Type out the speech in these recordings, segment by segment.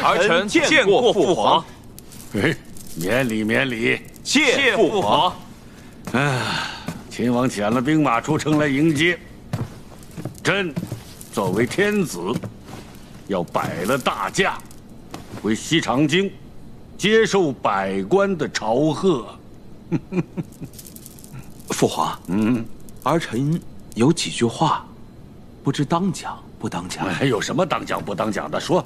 儿臣见过父皇。免礼免礼，谢父皇。秦王遣了兵马出城来迎接。朕作为天子，要摆了大驾，回西长京，接受百官的朝贺。父皇，儿臣有几句话，不知当讲不当讲。有什么当讲不当讲的？说。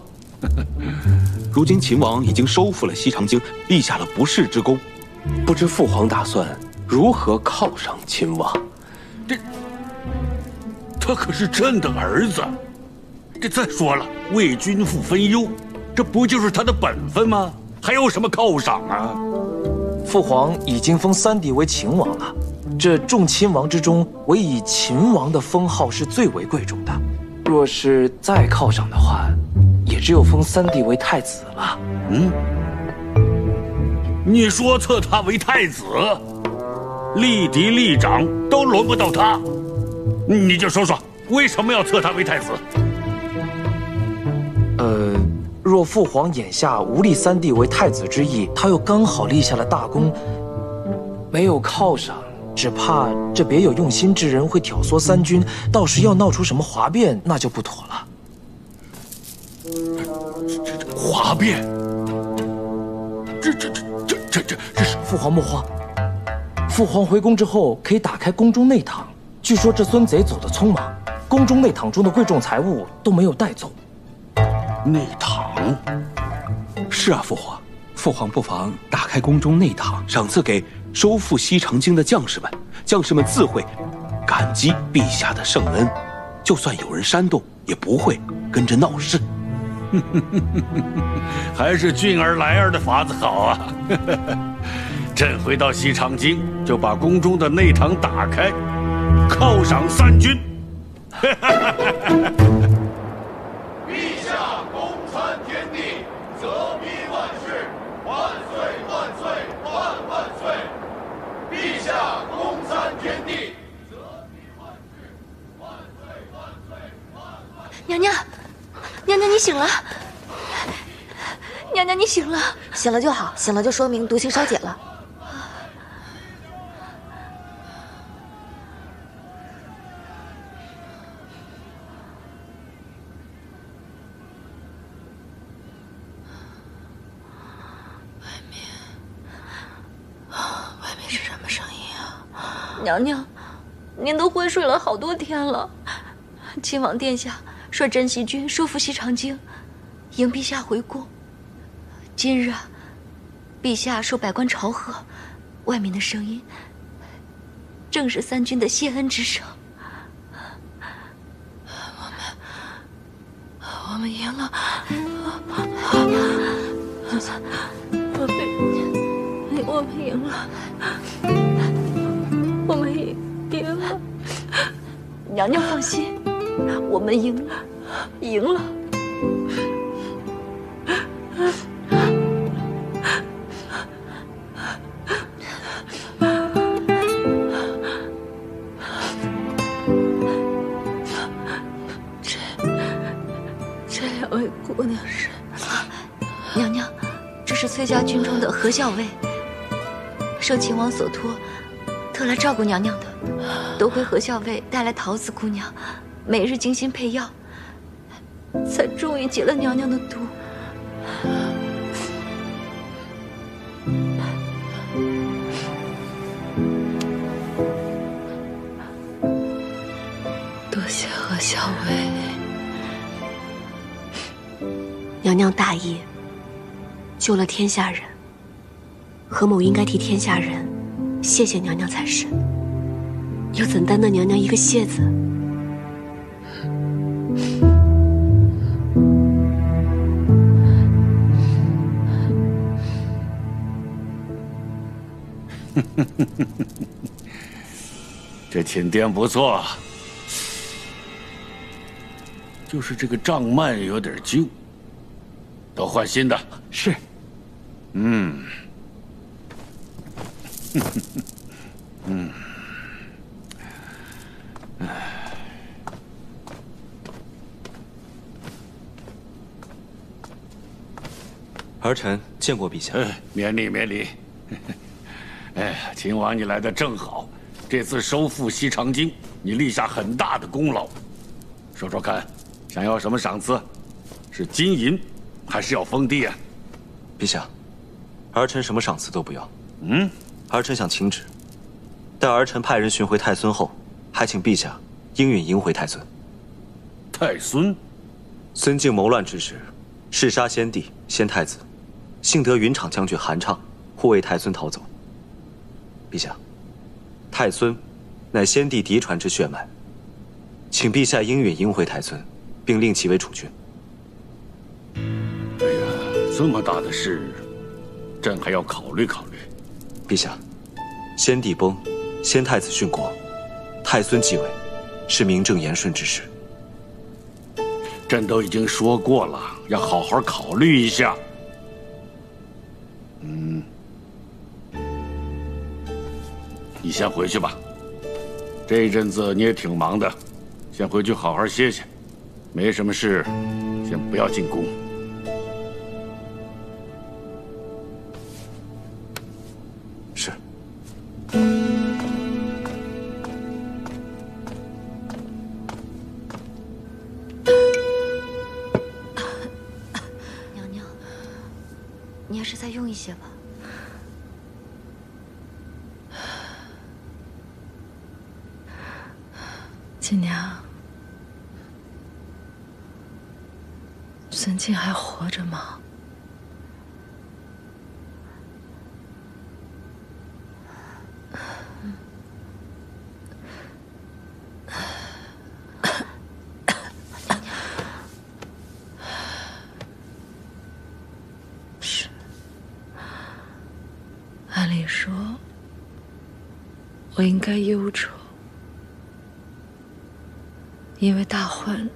如今秦王已经收复了西长京，立下了不世之功，不知父皇打算如何犒赏秦王？他可是朕的儿子。再说了，为君父分忧，这不就是他的本分吗？还有什么犒赏啊？父皇已经封3弟为秦王了，这众亲王之中，唯以秦王的封号是最为贵重的。若是再犒赏的话，也只有封3弟为太子了。你说册他为太子，立嫡立长都轮不到他，你就说说为什么要册他为太子？若父皇眼下无立3弟为太子之意，他又刚好立下了大功，没有犒赏，只怕这别有用心之人会挑唆3军，到时要闹出什么哗变，那就不妥了。哗变？这是父皇莫慌，父皇回宫之后可以打开宫中内堂，据说这孙贼走得匆忙，宫中内堂中的贵重财物都没有带走。内堂？是啊，父皇，父皇不妨打开宫中内堂，赏赐给收复西长京的将士们，将士们自会感激陛下的圣恩，就算有人煽动，也不会跟着闹事。还是俊儿来儿的法子好啊！朕回到西长京，就把宫中的内堂打开，犒赏3军。陛下公参天地，泽披万世，万岁万岁万万岁！陛下公参天地，泽披万世，万岁万岁万万岁！娘娘，娘娘你醒了。娘娘你醒了，醒了就好，醒了就说明毒性消解了。外面是什么声音啊？娘娘，您都昏睡了好多天了。亲王殿下率真袭军收复西长京，迎陛下回宫。今日啊，陛下受百官朝贺，外面的声音正是3军的谢恩之声。我们赢了，我们赢了，我们赢了。娘娘放心，我们赢了，赢了。这2位姑娘是？娘娘，这是崔家军中的何校尉，受秦王所托，特来照顾娘娘的。多亏何校尉带来桃子姑娘，每日精心配药，才终于解了娘娘的毒。多谢何校尉。娘娘大义，救了天下人，何某应该替天下人谢谢娘娘才是，又怎担得娘娘一个谢字？这寝殿不错。就是这个帐幔有点旧，都换新的。是。嗯。儿臣见过陛下。免礼免礼。哎，秦王你来的正好，这次收复西长京，你立下很大的功劳。说说看，想要什么赏赐？是金银，还是要封地啊？陛下，儿臣什么赏赐都不要。儿臣想请旨，待儿臣派人寻回太孙后，还请陛下应允迎回太孙。太孙？孙敬谋乱之时，弑杀先帝、先太子，幸得云长将军韩畅护卫太孙逃走。陛下，太孙乃先帝嫡传之血脉，请陛下应允迎回太孙，并令其为储君。哎呀，这么大的事，朕还要考虑考虑。陛下，先帝崩，先太子殉国，太孙继位，是名正言顺之事。朕都已经说过了，要好好考虑一下。你先回去吧，这一阵子你也挺忙的，先回去好好歇歇。没什么事，先不要进宫。是。娘娘，你还是再用一些吧。锦娘，孙敬还活着吗？是。按理说，我应该忧愁。因为大患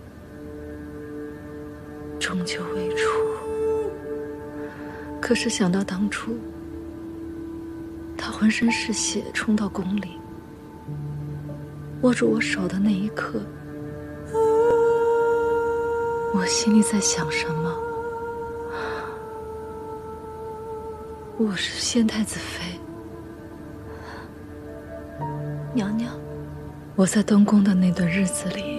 终究未除，可是想到当初他浑身是血冲到宫里，握住我手的那一刻，我心里在想什么？我是先太子妃，娘娘，我在东宫的那段日子里。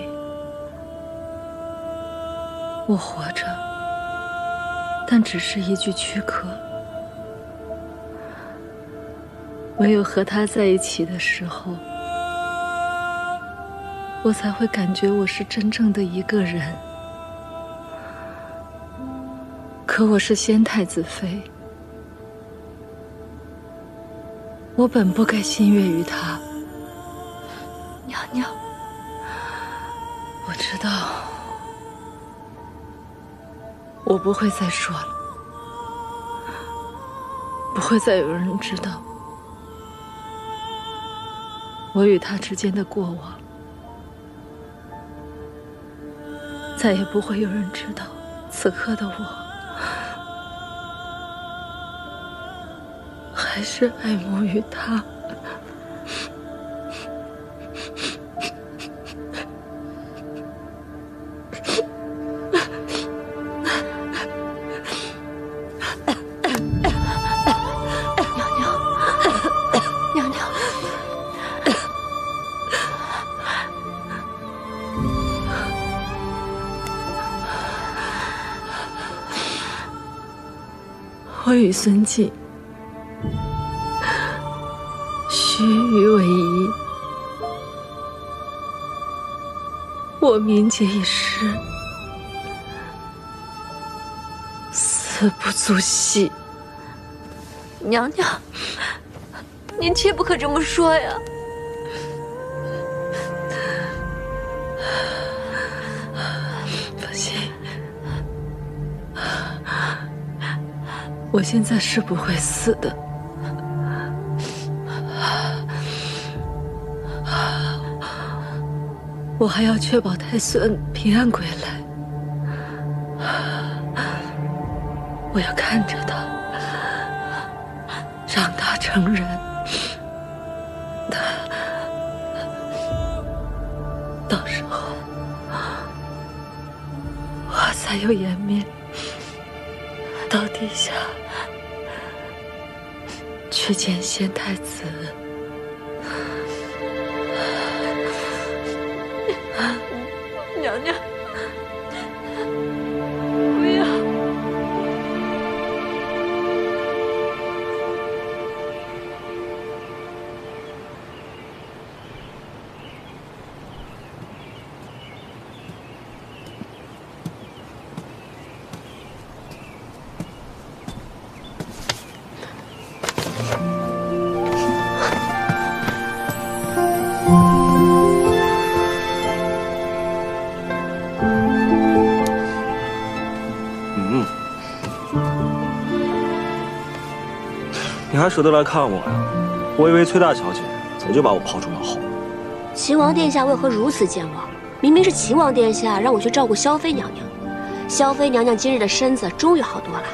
我活着，但只是一具躯壳。唯有和他在一起的时候，我才会感觉我是真正的一个人。可我是先太子妃，我本不该心悦于他。娘娘，我知道。我不会再说了，不会再有人知道我与他之间的过往，再也不会有人知道此刻的我还是爱慕于他。我与孙敬须臾为一，我冥结一失，死不足惜。娘娘，您切不可这么说呀！放心，我现在是不会死的。我还要确保太孙平安归来。我要看着他长大成人，到时候我才有颜面到地下去见贤太子。娘娘，不要！你还舍得来看我呀？我以为崔大小姐早就把我抛诸脑后了。齐王殿下为何如此健忘？明明是齐王殿下让我去照顾萧妃娘娘。萧妃娘娘今日的身子终于好多了，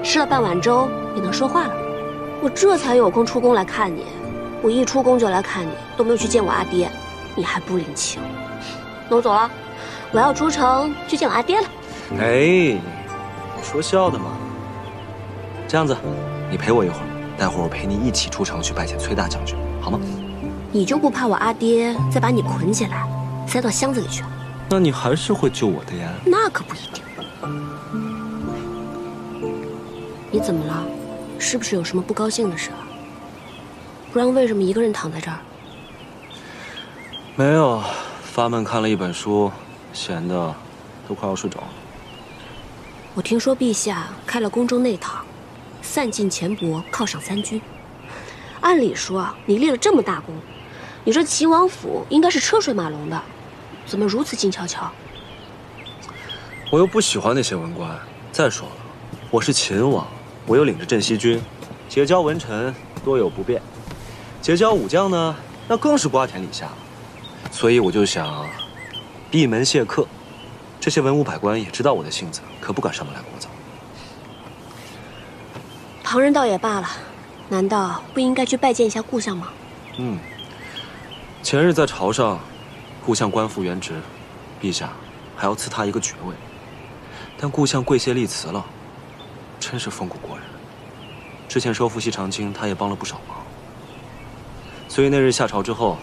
吃了半碗粥也能说话了。我这才有空出宫来看你。我一出宫就来看你，都没有去见我阿爹，你还不领情？那我走了，我要出城去见我阿爹了。哎，我说笑的嘛。这样子，你陪我一会儿。待会儿我陪你一起出城去拜见崔大将军，好吗？你就不怕我阿爹再把你捆起来，塞到箱子里去？那你还是会救我的呀。那可不一定。你怎么了？是不是有什么不高兴的事？不然为什么一个人躺在这儿？没有，发闷看了一本书，闲的都快要睡着了。我听说陛下开了宫中内堂。散尽钱帛，犒赏三军。按理说啊，你立了这么大功，你这齐王府应该是车水马龙的，怎么如此静悄悄？我又不喜欢那些文官。再说了，我是秦王，我又领着镇西军，结交文臣多有不便；结交武将呢，那更是瓜田李下了。所以我就想闭门谢客。这些文武百官也知道我的性子，可不敢上门来聒噪。旁人倒也罢了，难道不应该去拜见一下故乡吗？前日在朝上，故乡官复原职，陛下还要赐他一个爵位，但故乡跪谢立辞了，真是风骨过人。之前收复西长京，他也帮了不少忙，所以那日下朝之后，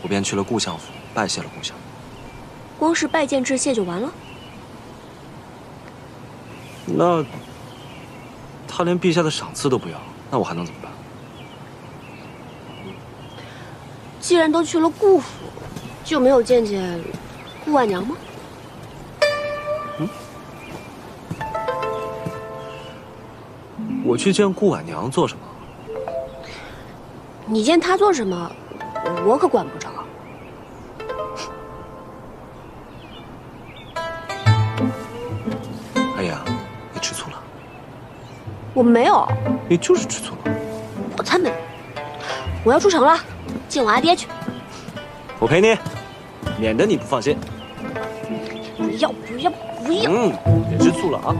我便去了故乡府拜谢了故乡。光是拜见致谢就完了？那他连陛下的赏赐都不要，那我还能怎么办？既然都去了顾府，就没有见见顾婉娘吗？我去见顾婉娘做什么？你见她做什么，我可管不着。哎呀，你吃醋了？我没有。你就是吃醋了。我才没有。我要出城了，见我阿爹去。我陪你，免得你不放心。不要不要不要！别吃醋了啊！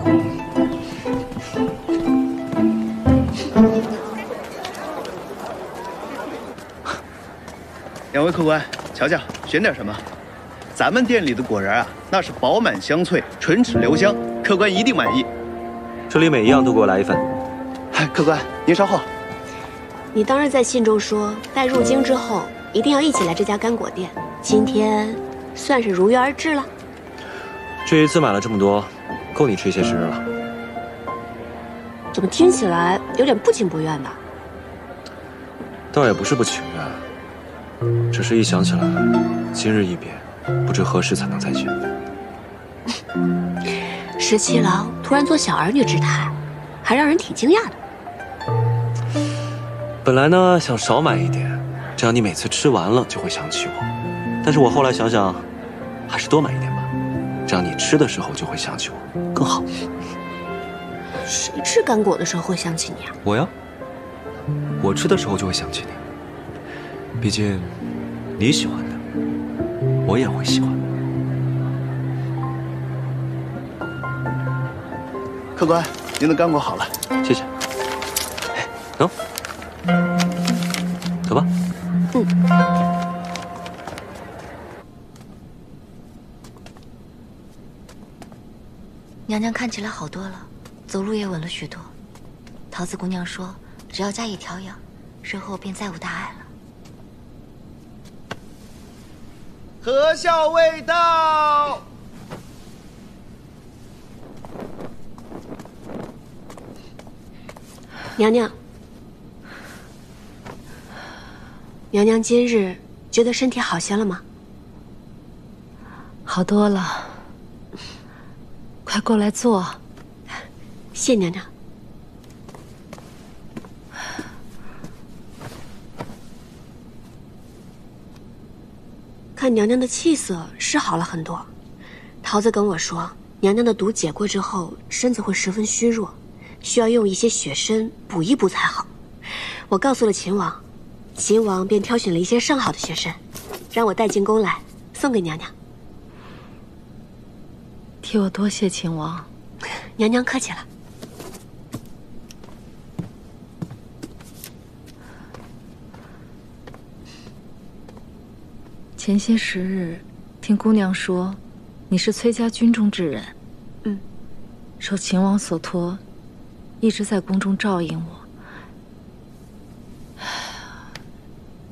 两位客官，瞧瞧，选点什么？咱们店里的果仁啊，那是饱满香脆，唇齿留香，客官一定满意。这里每一样都给我来一份。客官，您稍后。你当日在信中说，待入京之后一定要一起来这家干果店。今天算是如约而至了。这一次买了这么多，够你吃一些时日了。怎么听起来有点不情不愿的？倒也不是不情愿，只是一想起来，今日一别，不知何时才能再见。17郎突然做小儿女之态，还让人挺惊讶的。本来呢想少买一点，这样你每次吃完了就会想起我。但是我后来想想，还是多买一点吧，这样你吃的时候就会想起我，更好。谁吃干果的时候会想起你啊？我呀，我吃的时候就会想起你。毕竟，你喜欢的，我也会喜欢。客官，您的干果好了，谢谢。哎，走，走吧。娘娘看起来好多了，走路也稳了许多。桃子姑娘说，只要加以调养，日后便再无大碍了。何校尉到。娘娘，娘娘今日觉得身体好些了吗？好多了，快过来坐。谢娘娘。看娘娘的气色是好了很多，桃子跟我说，娘娘的毒解过之后，身子会十分虚弱，需要用一些血参补一补才好。我告诉了秦王，秦王便挑选了一些上好的血参，让我带进宫来送给娘娘。替我多谢秦王。娘娘客气了。前些时日，听姑娘说，你是崔家军中之人。受秦王所托，一直在宫中照应我。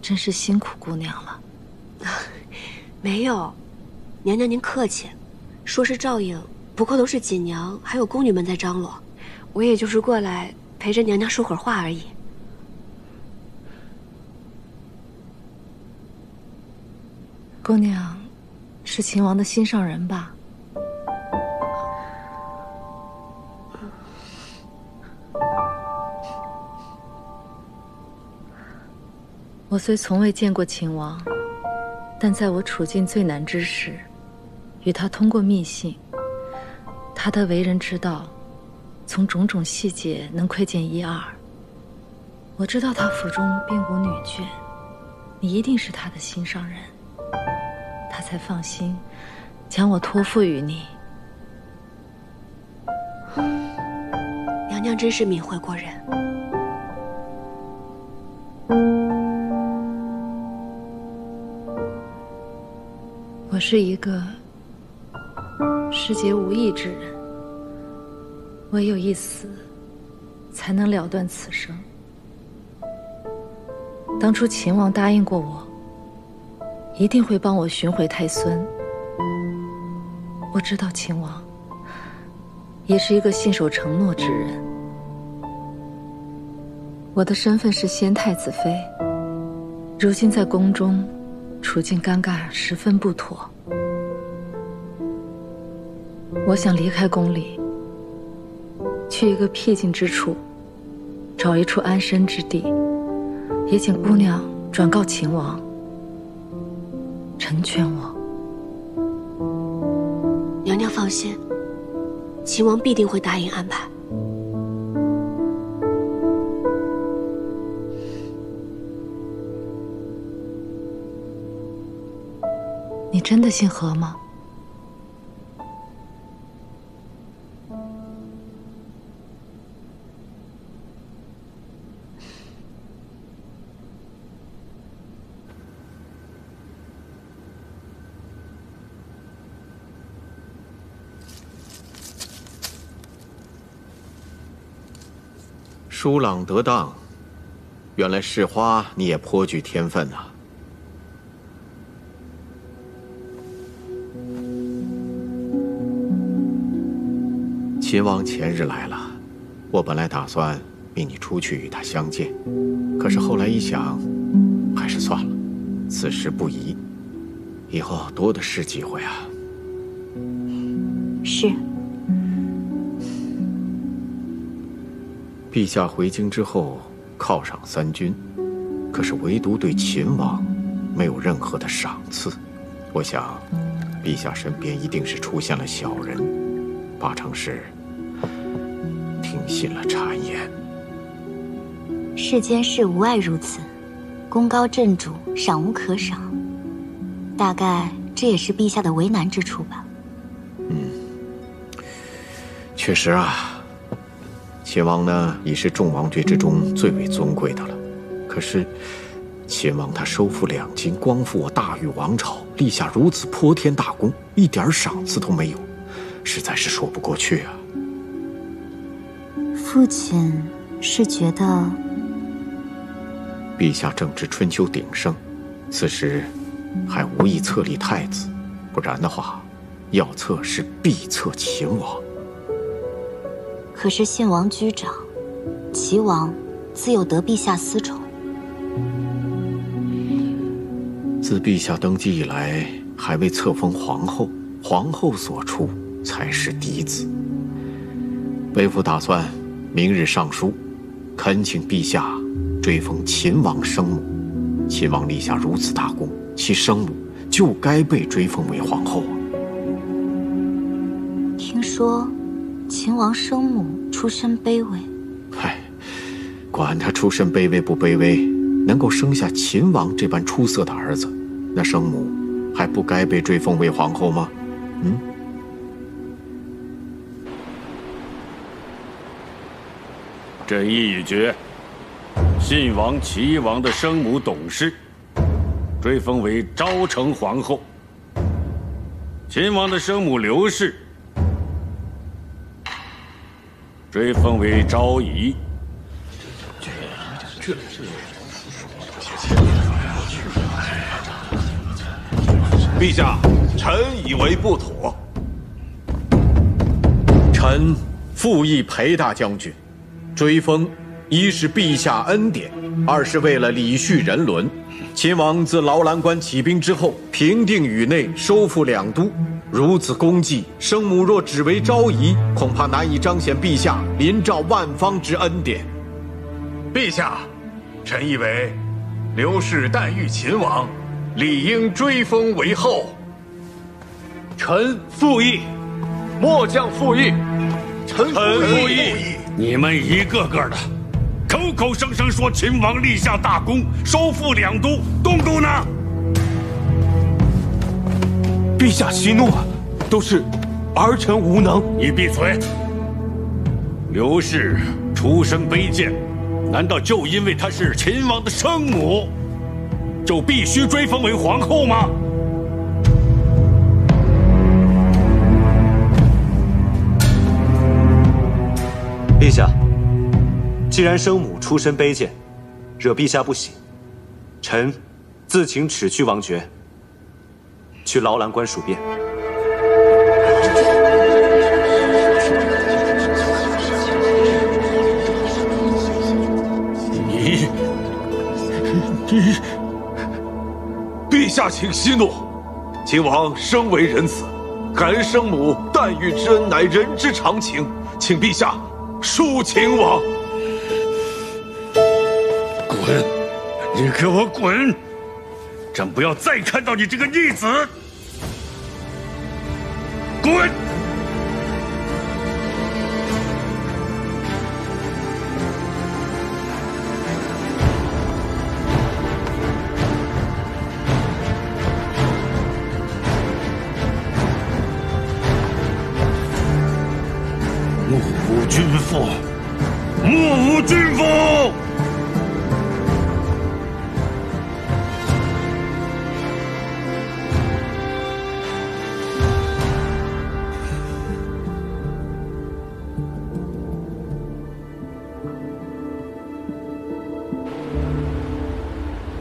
真是辛苦姑娘了。没有，娘娘您客气，说是照应，不过都是锦娘还有宫女们在张罗，我也就是过来陪着娘娘说会儿话而已。姑娘，是秦王的心上人吧？我虽从未见过秦王，但在我处境最难之时，与他通过密信，他的为人之道，从种种细节能窥见一二。我知道他府中并无女眷，你一定是他的心上人，他才放心将我托付于你。娘娘真是敏慧过人。我是一个世节无益之人，唯有一死，才能了断此生。当初秦王答应过我，一定会帮我寻回太孙。我知道秦王也是一个信守承诺之人。我的身份是先太子妃，如今在宫中处境尴尬，十分不妥。我想离开宫里，去一个僻静之处，找一处安身之地，也请姑娘转告秦王，成全我。娘娘放心，秦王必定会答应安排。你真的姓何吗？疏朗得当，原来世花你也颇具天分呐。秦王前日来了，我本来打算命你出去与他相见，可是后来一想，还是算了，此时不宜，以后多的是机会啊。是。陛下回京之后犒赏三军，可是唯独对秦王没有任何的赏赐。我想，陛下身边一定是出现了小人，八成是听信了谗言。世间事无碍如此，功高震主，赏无可赏。大概这也是陛下的为难之处吧。确实啊，秦王呢，已是众王爵之中最为尊贵的了。可是，秦王他收复两京，光复我大禹王朝，立下如此泼天大功，一点赏赐都没有，实在是说不过去啊。父亲是觉得，陛下正值春秋鼎盛，此时还无意册立太子，不然的话，要册是必册秦王。可是献王居长，齐王自有得陛下私宠。自陛下登基以来，还未册封皇后，皇后所出才是嫡子。为父打算明日上书，恳请陛下追封秦王生母。秦王立下如此大功，其生母就该被追封为皇后啊。听说秦王生母出身卑微，嗨，管他出身卑微不卑微，能够生下秦王这般出色的儿子，那生母还不该被追封为皇后吗？朕意已决，信王齐王的生母董氏追封为昭成皇后，秦王的生母刘氏追封为昭仪。陛下，臣以为不妥。臣复议裴大将军，追封一是陛下恩典，二是为了礼序人伦。秦王自劳兰关起兵之后，平定宇内，收复两都，如此功绩，生母若只为昭仪，恐怕难以彰显陛下临照万方之恩典。陛下，臣以为刘氏诞育秦王，理应追封为后。臣复议，末将复议。臣复议。你们一个个的，口口声声说秦王立下大功，收复两都，动动呢？陛下息怒啊，都是儿臣无能。你闭嘴！刘氏出身卑贱，难道就因为她是秦王的生母，就必须追封为皇后吗？陛下，既然生母出身卑贱，惹陛下不喜，臣自请褫去王爵，去劳兰关属变。你，陛下请息怒。秦王生为人子，感恩生母诞育之恩乃人之常情，请陛下恕秦王。滚！你给我滚！朕不要再看到你这个逆子！滚！目无君父！目无君父！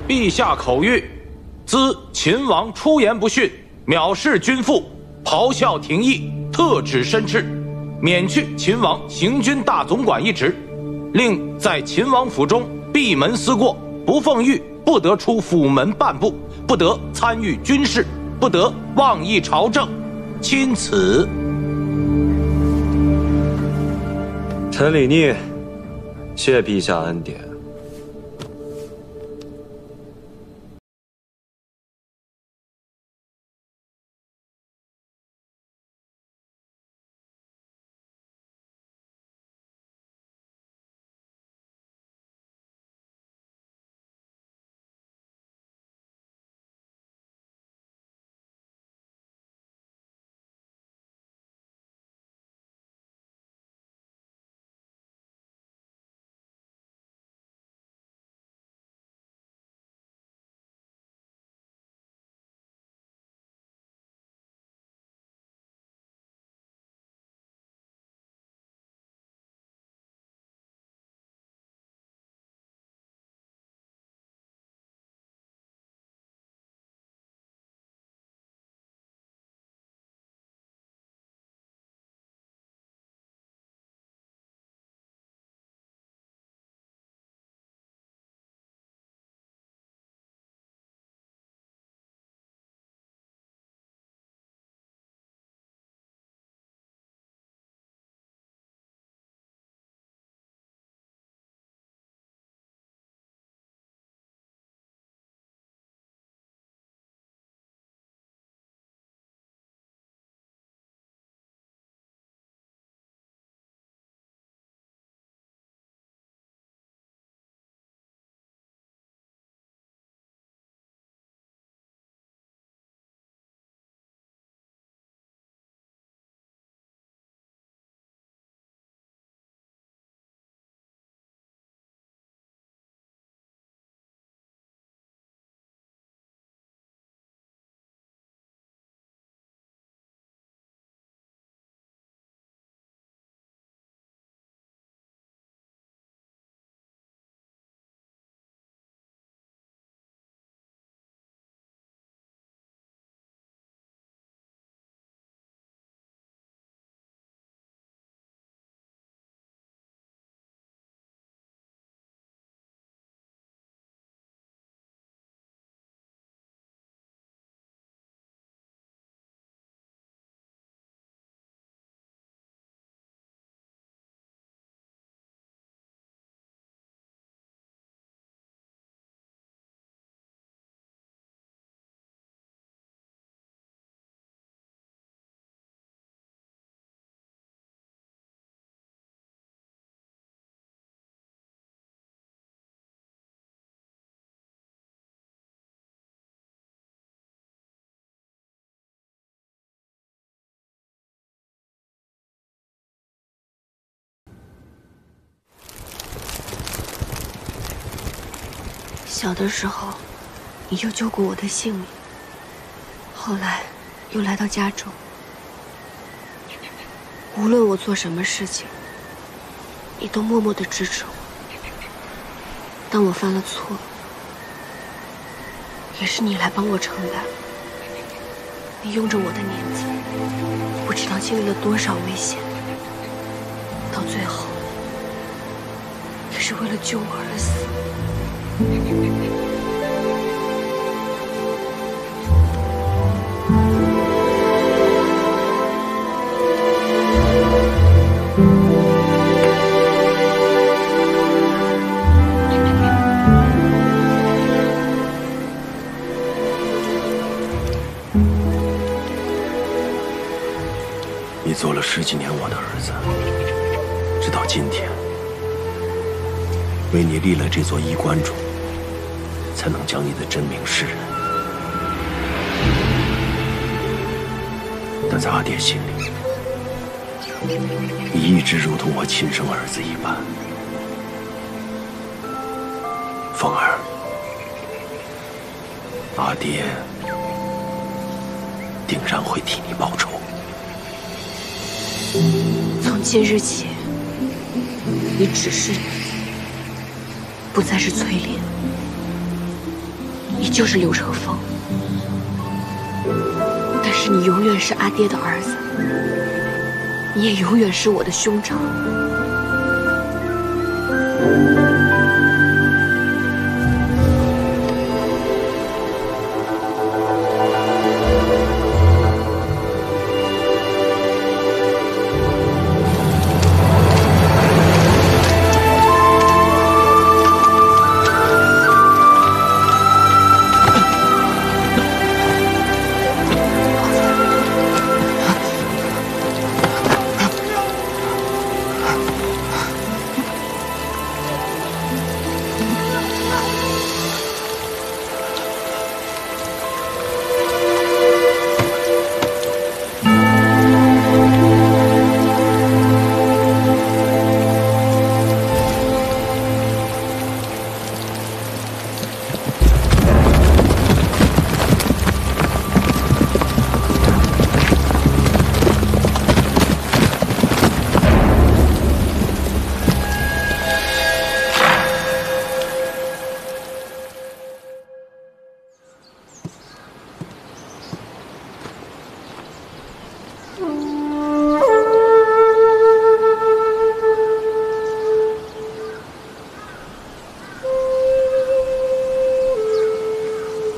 陛下口谕：兹秦王出言不逊，藐视君父，咆哮廷议，特指申斥，免去秦王行军大总管一职，令在秦王府中闭门思过，不奉谕，不得出府门半步，不得参与军事，不得妄议朝政。钦此。臣李逆，谢陛下恩典。小的时候，你就救过我的性命，后来又来到家中。无论我做什么事情，你都默默地支持我。当我犯了错，也是你来帮我承担。你用着我的年纪，不知道经历了多少危险，到最后也是为了救我而死。你做了10几年我的儿子，直到今天，为你立了这座衣冠冢，才能将你的真名示人。但在阿爹心里，你一直如同我亲生儿子一般。凤儿，阿爹定然会替你报仇。从今日起，你只是你，不再是翠莲，你就是刘成风。但是你永远是阿爹的儿子，你也永远是我的兄长。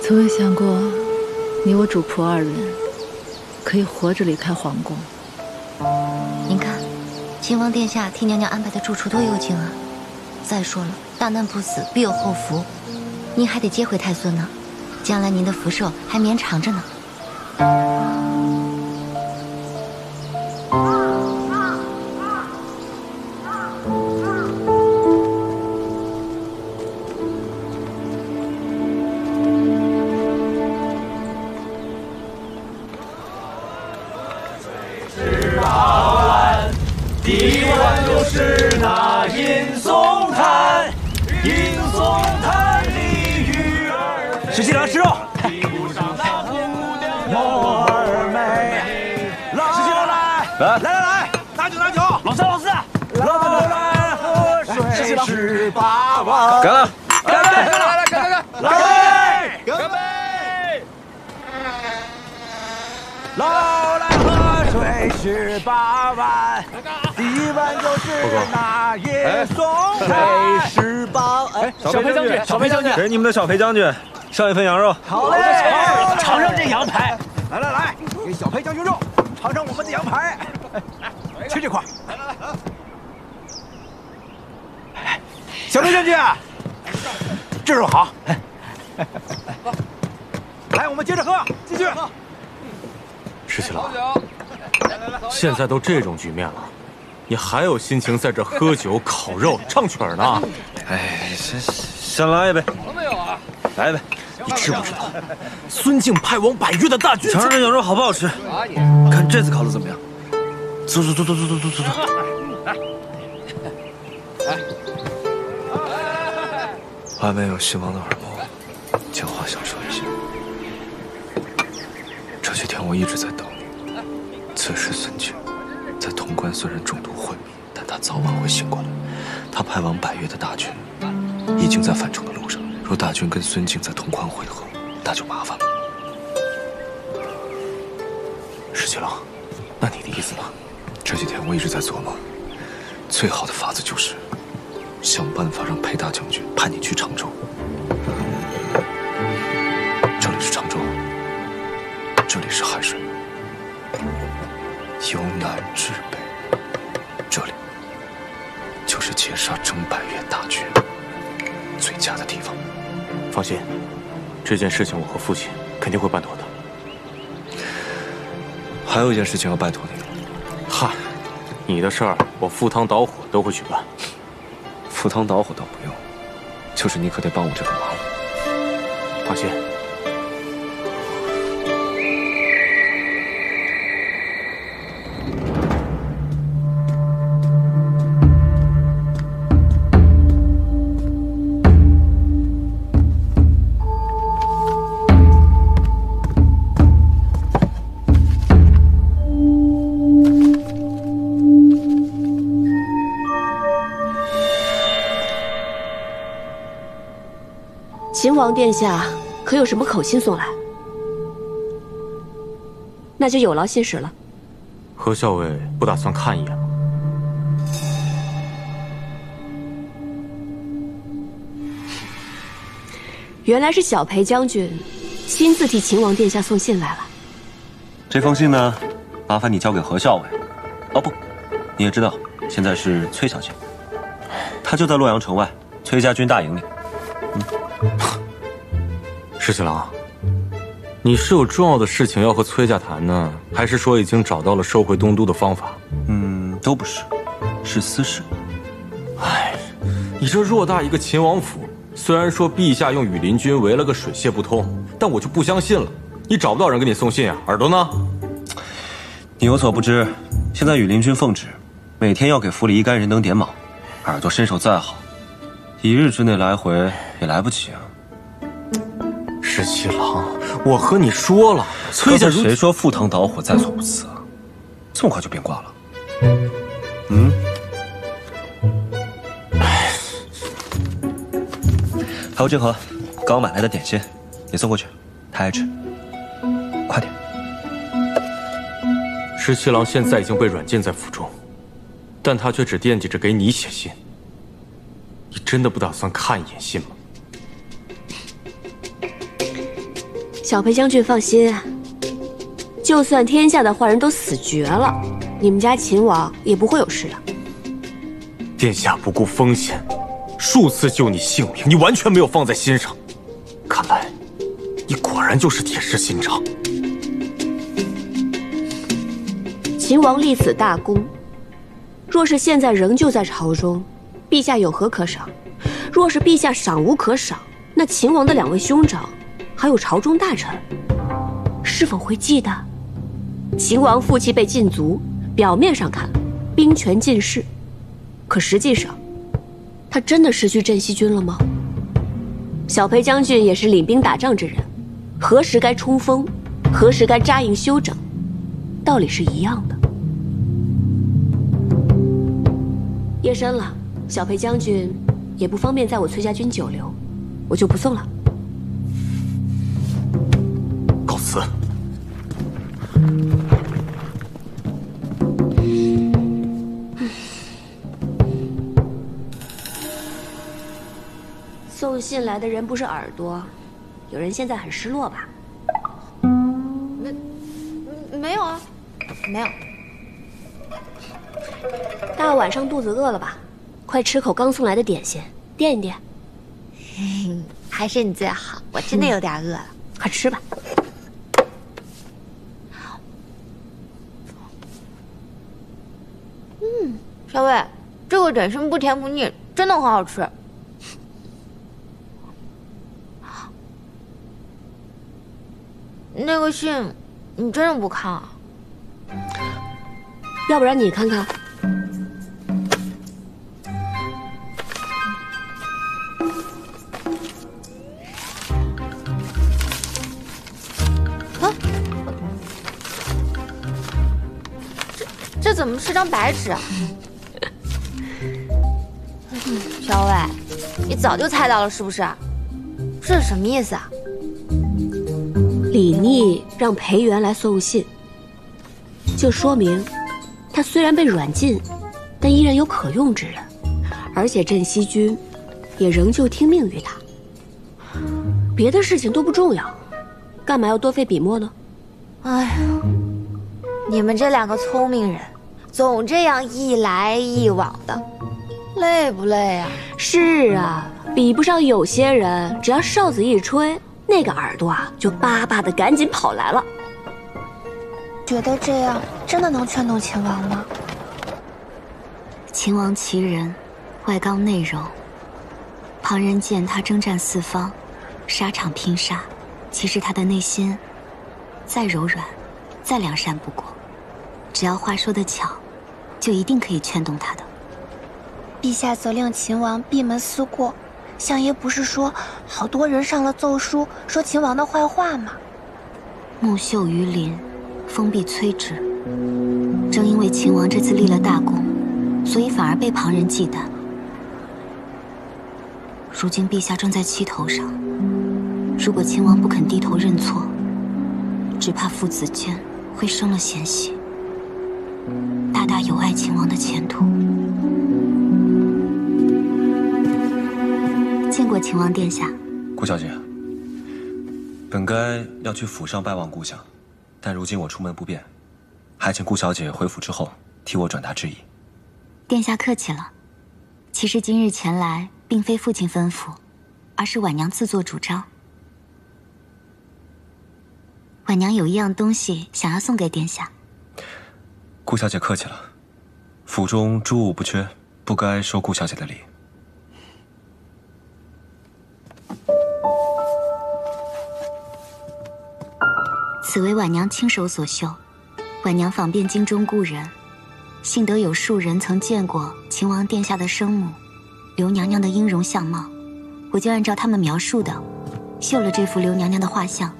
从未想过，你我主仆2人可以活着离开皇宫。您看，秦王殿下替娘娘安排的住处多有情啊！再说了，大难不死，必有后福，您还得接回太孙呢，将来您的福寿还绵长着呢。17郎吃肉。莫儿美，17郎来，拿酒，老三，老来喝水18碗，干了，干杯！老来喝水18碗，第一碗就是那夜送水18。哎，小裴将军，给你们的小裴将军上一份羊肉。好嘞，尝尝这羊排。来，给小裴将军肉，尝尝我们的羊排。吃这块。来，小裴将军，这肉好。来，我们接着喝，继续。 17郎，现在都这种局面了，你还有心情在这喝酒、烤肉、唱曲呢？哎，先来一杯。有没有啊？来一杯。你知不知道，孙敬派往百越的大军？尝尝这羊肉好不好吃？看这次烤的怎么样？走。还没有西王的耳目。件话想说一下。这些天我一直在等你。此时孙静在潼关虽然中毒昏迷，但他早晚会醒过来。他派往百越的大军已经在返程的路上。若大军跟孙静在潼关会合，那就麻烦了。石七郎，那你的意思呢？这几天我一直在做梦，最好的法子就是想办法让裴大将军派你去常州。这里是常州，这里是海水，由南至北，这里就是截杀征百越大军最佳的地方。放心，这件事情我和父亲肯定会办妥的。还有一件事情要拜托你。嗨，你的事儿我赴汤蹈火都会去办。赴汤蹈火倒不用，就是你可得帮我这个忙。放心。秦王殿下可有什么口信送来？那就有劳信使了。何校尉不打算看一眼吗？原来是小裴将军亲自替秦王殿下送信来了。这封信呢，麻烦你交给何校尉。哦不，你也知道，现在是崔小姐，她就在洛阳城外崔家军大营里。石七郎，你是有重要的事情要和崔家谈呢，还是说已经找到了收回东都的方法？都不是，是私事。哎，你这偌大一个秦王府，虽然说陛下用羽林军围了个水泄不通，但我就不相信了，你找不到人给你送信啊？耳朵呢？你有所不知，现在羽林军奉旨，每天要给府里一干人灯点卯，耳朵身手再好，一日之内来回也来不及啊。石七郎，我和你说了，崔家谁说赴汤蹈火在所不辞啊？这么快就变卦了？还有这盒刚买来的点心，也送过去，他爱吃，快点。石七郎现在已经被软禁在府中，但他却只惦记着给你写信。你真的不打算看一眼信吗？小裴将军放心，就算天下的坏人都死绝了，你们家秦王也不会有事的。殿下不顾风险，数次救你性命，你完全没有放在心上。看来，你果然就是铁石心肠。秦王立此大功，若是现在仍旧在朝中，陛下有何可赏？若是陛下赏无可赏，那秦王的2位兄长，还有朝中大臣，是否会记得？秦王负气被禁足，表面上看兵权尽失，可实际上，他真的失去镇西军了吗？小裴将军也是领兵打仗之人，何时该冲锋，何时该扎营休整，道理是一样的。夜深了，小裴将军也不方便在我崔家军久留，我就不送了。告辞。送信来的人不是耳朵，有人现在很失落吧？没有啊，没有。大晚上肚子饿了吧？快吃口刚送来的点心，垫一垫。还是你最好，我真的有点饿了。快吃吧。小伟，这个点心不甜不腻，真的很好吃。那个信，你真的不看啊？要不然你看看。这怎么是张白纸啊？小伟，你早就猜到了是不是？这是什么意思啊？李逆让裴元来送信，就说明他虽然被软禁，但依然有可用之人，而且镇西军也仍旧听命于他。别的事情都不重要，干嘛要多费笔墨呢？哎呀，你们这两个聪明人，总这样一来一往的，累不累啊？是啊，比不上有些人，只要哨子一吹，那个耳朵啊就巴巴的赶紧跑来了。觉得这样真的能劝动秦王吗？秦王其人，外刚内柔，旁人见他征战四方，沙场拼杀，其实他的内心再柔软，再良善不过。只要话说得巧，就一定可以劝动他的。陛下责令秦王闭门思过，相爷不是说好多人上了奏书，说秦王的坏话吗？木秀于林，风必摧之。正因为秦王这次立了大功，所以反而被旁人忌惮。如今陛下正在气头上，如果秦王不肯低头认错，只怕父子间会生了嫌隙，大大有碍秦王的前途。见过秦王殿下。顾小姐，本该要去府上拜望顾相，但如今我出门不便，还请顾小姐回府之后替我转达致意。殿下客气了。其实今日前来，并非父亲吩咐，而是婉娘自作主张。婉娘有一样东西想要送给殿下。顾小姐客气了，府中诸物不缺，不该收顾小姐的礼。此为婉娘亲手所绣，婉娘访遍京中故人，幸得有数人曾见过秦王殿下的生母刘娘娘的音容相貌，我就按照他们描述的绣了这幅刘娘娘的画像。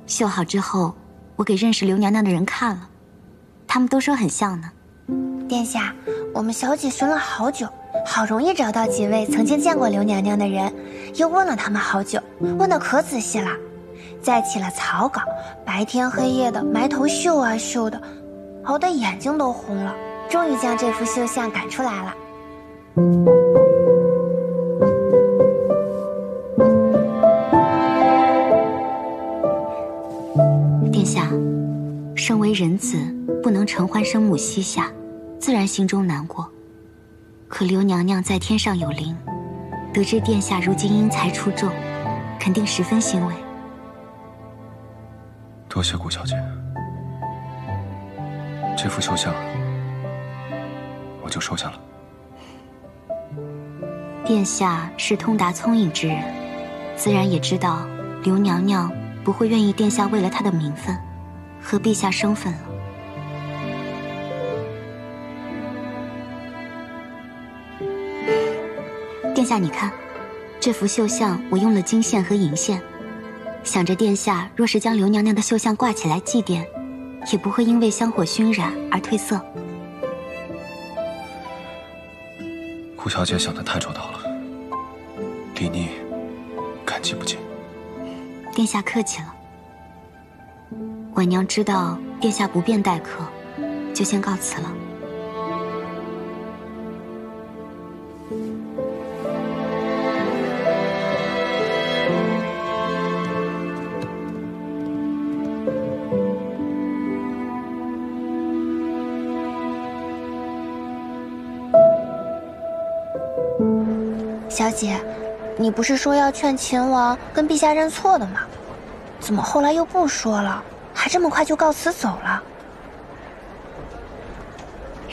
绣好之后，我给认识刘娘娘的人看了，他们都说很像呢。殿下，我们小姐寻了好久，好容易找到几位曾经见过刘娘娘的人，又问了他们好久，问得可仔细了，再起了草稿，白天黑夜的埋头绣啊绣的，熬得眼睛都红了，终于将这幅绣像赶出来了。殿下，身为人子，不能承欢生母膝下，自然心中难过。可刘娘娘在天上有灵，得知殿下如今因才出众，肯定十分欣慰。多谢顾小姐，这幅绣像我就收下了。殿下是通达聪颖之人，自然也知道刘娘娘不会愿意殿下为了她的名分和陛下生分了。殿下，你看，这幅绣像我用了金线和银线，想着殿下若是将刘娘娘的绣像挂起来祭奠，也不会因为香火熏染而褪色。顾小姐想得太周到了，李逆感激不尽。殿下客气了。婉娘知道殿下不便待客，就先告辞了。小姐，你不是说要劝秦王跟陛下认错的吗？怎么后来又不说了，还这么快就告辞走了？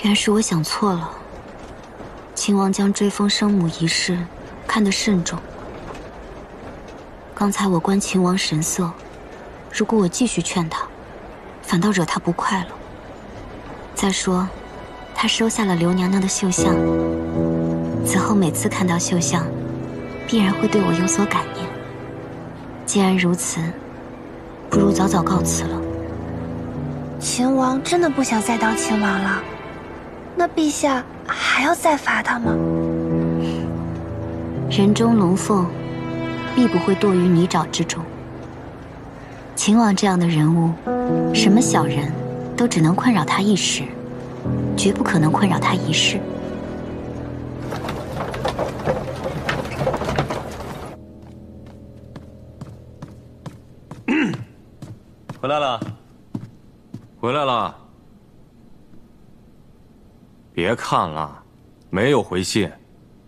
原是我想错了。秦王将追封生母一事看得慎重。刚才我观秦王神色，如果我继续劝他，反倒惹他不快了。再说，他收下了刘娘娘的绣像，此后每次看到绣像，必然会对我有所感念。既然如此，不如早早告辞了。秦王真的不想再当秦王了，那陛下还要再罚他吗？人中龙凤，必不会堕于泥沼之中。秦王这样的人物，什么小人都只能困扰他一时，绝不可能困扰他一世。回来了，回来了。别看了，没有回信，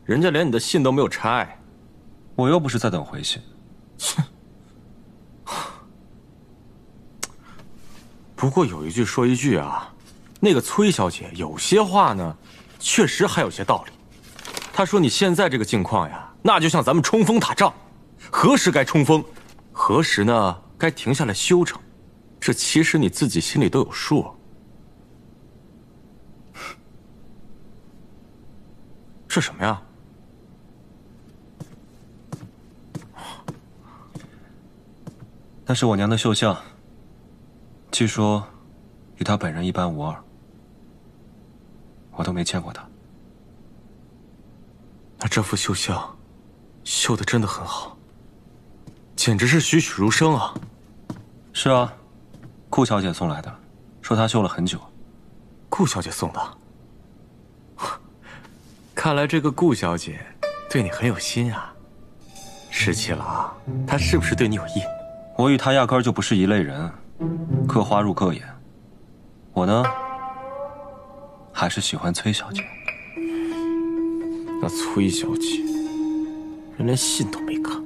人家连你的信都没有拆。我又不是在等回信。不过有一句说一句啊，那个崔小姐有些话呢，确实还有些道理。她说你现在这个境况呀，那就像咱们冲锋打仗，何时该冲锋，何时呢该停下来休整，这其实你自己心里都有数。是什么呀？那是我娘的绣像，据说与她本人一般无二，我都没见过她。那这幅绣像绣得真的很好，简直是栩栩如生啊！是啊，顾小姐送来的，说她绣了很久。顾小姐送的？看来这个顾小姐对你很有心啊。失气了啊，她是不是对你有意？我与她压根儿就不是一类人，各花入各眼。我呢，还是喜欢崔小姐。那崔小姐，人连信都没看。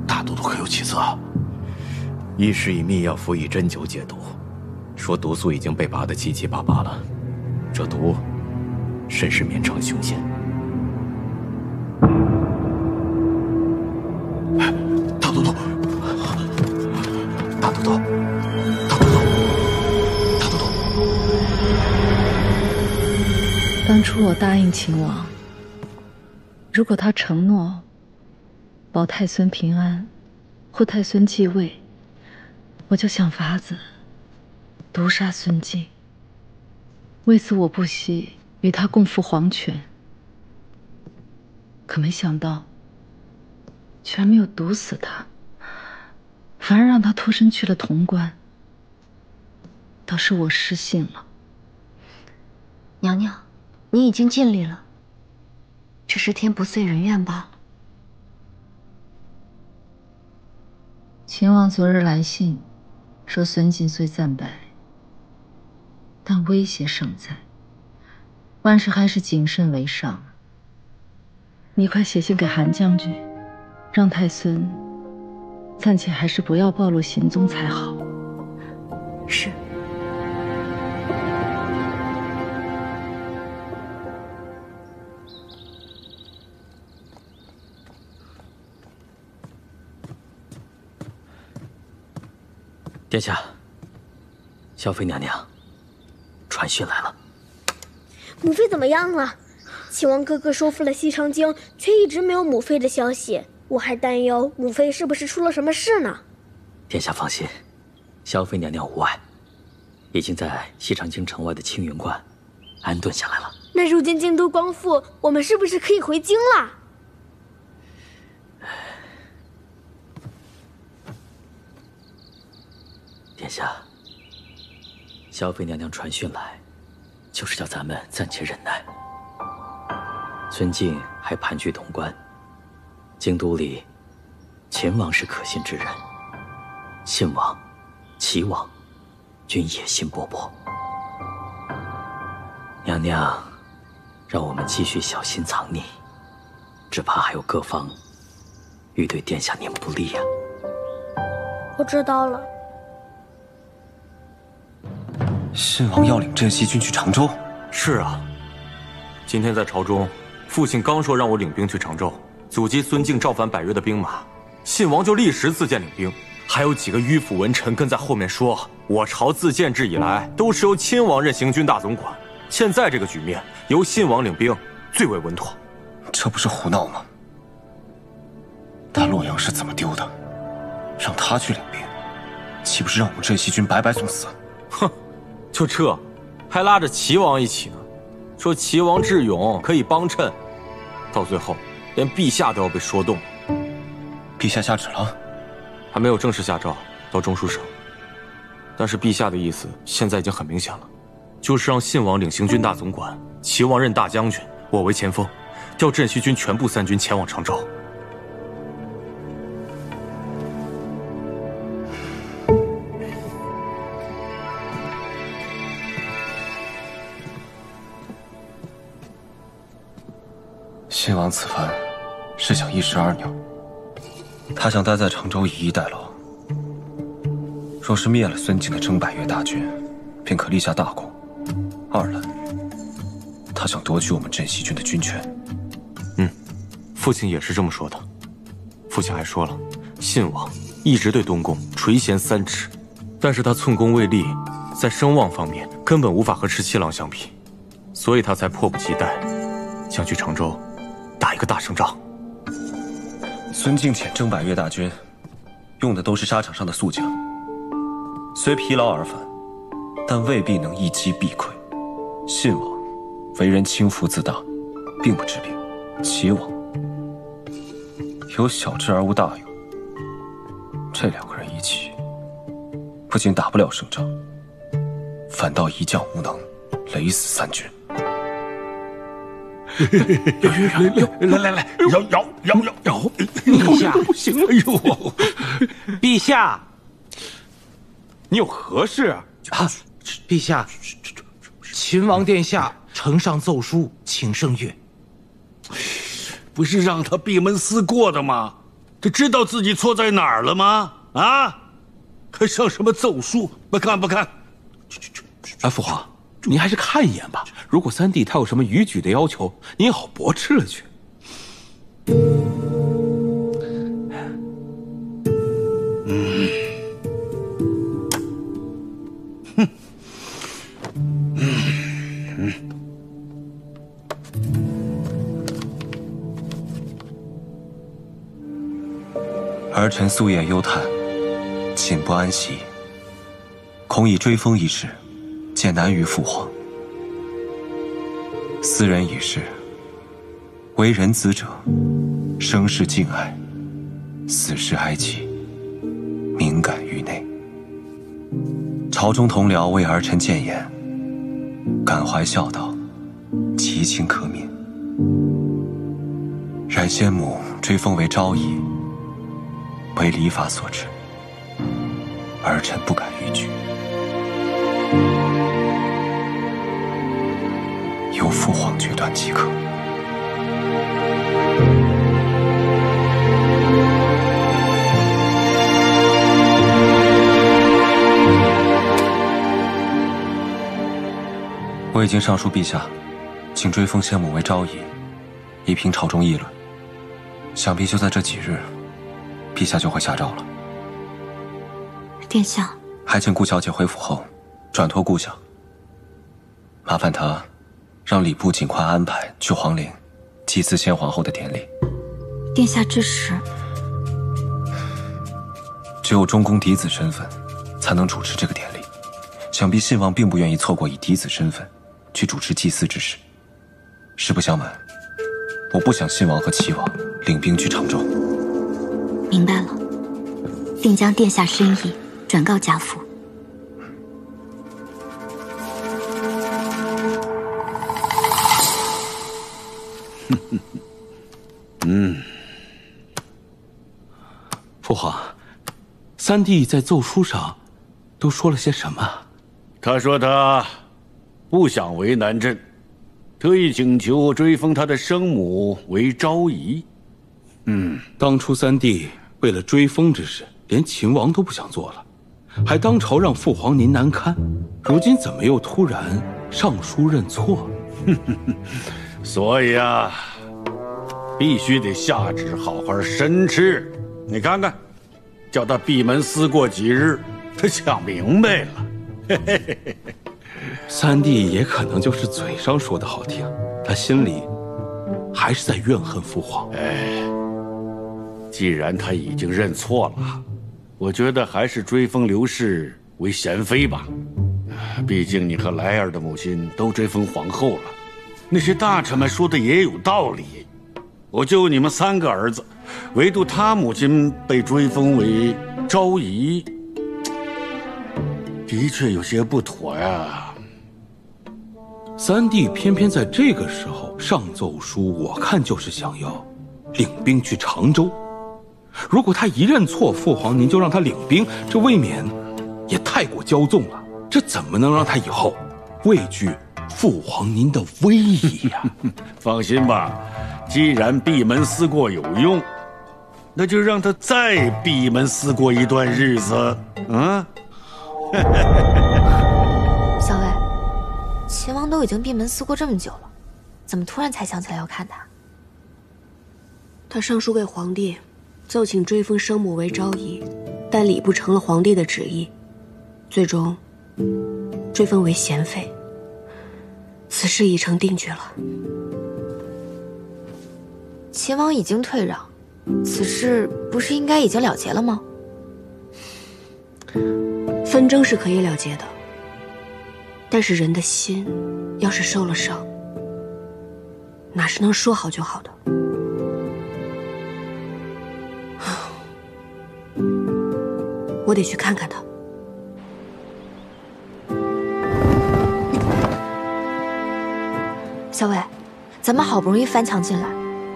大都督可有起色？医师以秘药辅以针灸解毒，说毒素已经被拔得七七八八了，这毒甚是绵长凶险。大都督，大都督，大都督，大都督。当初我答应秦王，如果他承诺保太孙平安，护太孙继位，我就想法子毒杀孙敬。为此我不惜与他共赴黄泉，可没想到居然没有毒死他，反而让他脱身去了潼关。倒是我失信了。娘娘，你已经尽力了，只是天不遂人愿罢了。秦王昨日来信，说孙敬虽战败，但威胁尚在，万事还是谨慎为上。你快写信给韩将军，让太孙暂且还是不要暴露行踪才好。是。殿下，萧妃娘娘传讯来了。母妃怎么样了？秦王哥哥收复了西长京，却一直没有母妃的消息，我还担忧母妃是不是出了什么事呢？殿下放心，萧妃娘娘无碍，已经在西长京城外的青云观安顿下来了。那如今京都光复，我们是不是可以回京了？殿下，萧妃娘娘传讯来，就是叫咱们暂且忍耐。孙敬还盘踞潼关，京都里，秦王是可信之人，信王、齐王均野心勃勃。娘娘，让我们继续小心藏匿，只怕还有各方欲对殿下您不利呀。我知道了。信王要领镇西军去常州。是啊，今天在朝中，父亲刚说让我领兵去常州，阻击孙敬造反百越的兵马，信王就立时自荐领兵，还有几个迂腐文臣跟在后面说，我朝自建制以来都是由亲王任行军大总管，现在这个局面由信王领兵最为稳妥。这不是胡闹吗？他洛阳是怎么丢的？让他去领兵，岂不是让我们镇西军白白送死？哼，就这，还拉着齐王一起呢，说齐王智勇可以帮衬，到最后连陛下都要被说动。陛下下旨了？还没有正式下诏到中书省，但是陛下的意思现在已经很明显了，就是让信王领行军大总管，齐王任大将军，我为前锋，调镇西军全部3军前往常州。信王此番是想一石二鸟，他想待在常州以逸待劳。若是灭了孙敬的征百越大军，便可立下大功；二来，他想夺取我们镇西军的军权。父亲也是这么说的。父亲还说了，信王一直对东宫垂涎3尺，但是他寸功未立，在声望方面根本无法和十七郎相比，所以他才迫不及待想去常州打一个大胜仗。孙敬遣征百越大军，用的都是沙场上的宿将，虽疲劳而返，但未必能一击必溃。信王为人轻浮自大，并不治兵；齐王有小智而无大勇，这2个人一起，不仅打不了胜仗，反倒一将无能，累死3军。来，摇！陛下，不行了！哎呦，陛下，你有何事啊？陛下，秦王殿下呈上奏书，请圣阅。不是让他闭门思过的吗？他知道自己错在哪儿了吗？啊，还上什么奏书？不看。去！父皇，您还是看一眼吧。如果三弟他有什么逾矩的要求，您好驳斥了去。儿臣夙夜忧叹，寝不安息，恐以追封一事，见难于父皇。斯人已逝，为人子者，生世敬爱，死世哀戚，敏感于内。朝中同僚为儿臣谏言，感怀孝道，其情可悯。然先母追封为昭仪，为礼法所致，儿臣不敢逾矩，由父皇决断即可。我已经上书陛下，请追封先母为昭仪，以平朝中议论。想必就在这几日，陛下就会下诏了。殿下，还请顾小姐回府后，转托顾相，麻烦她让礼部尽快安排去皇陵祭祀先皇后的典礼。殿下支持。只有中宫嫡子身份，才能主持这个典礼。想必信王并不愿意错过以嫡子身份去主持祭祀之事。实不相瞒，我不想信王和齐王领兵去常州。明白了，定将殿下深意转告家父。父皇，三弟在奏书上都说了些什么？他说他不想为难朕，特意请求追封他的生母为昭仪。当初三弟为了追封之事，连秦王都不想做了，还当朝让父皇您难堪。如今怎么又突然上书认错？所以啊，必须得下旨好好申斥。你看看，叫他闭门思过几日，他想明白了。嘿嘿嘿嘿。三弟也可能就是嘴上说的好听，他心里还是在怨恨父皇。既然他已经认错了，我觉得还是追封刘氏为贤妃吧。毕竟你和莱儿的母亲都追封皇后了，那些大臣们说的也有道理。我就你们3个儿子，唯独他母亲被追封为昭仪，的确有些不妥呀。三弟偏偏在这个时候上奏书，我看就是想要领兵去常州。如果他一认错，父皇您就让他领兵，这未免也太过骄纵了。这怎么能让他以后畏惧父皇您的威仪呀？放心吧，既然闭门思过有用，那就让他再闭门思过一段日子。小薇，秦王都已经闭门思过这么久了，怎么突然才想起来要看他？他上书给皇帝，奏请追封生母为昭仪，但礼部成了皇帝的旨意，最终追封为贤妃。此事已成定局了。秦王已经退让，此事不是应该已经了结了吗？纷争是可以了结的，但是人的心要是受了伤，哪是能说好就好的？我得去看看他。小薇，咱们好不容易翻墙进来，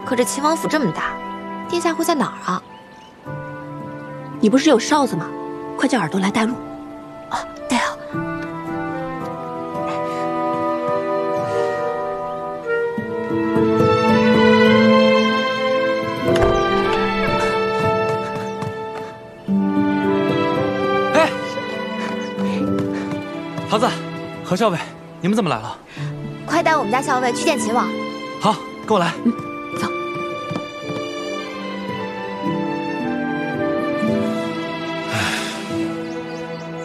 可这秦王府这么大，殿下会在哪儿啊？你不是有哨子吗？快叫耳朵来带路。啊，带好。哎，桃子、何校尉，你们怎么来了？快带我们家校尉去见秦王。好，跟我来。走。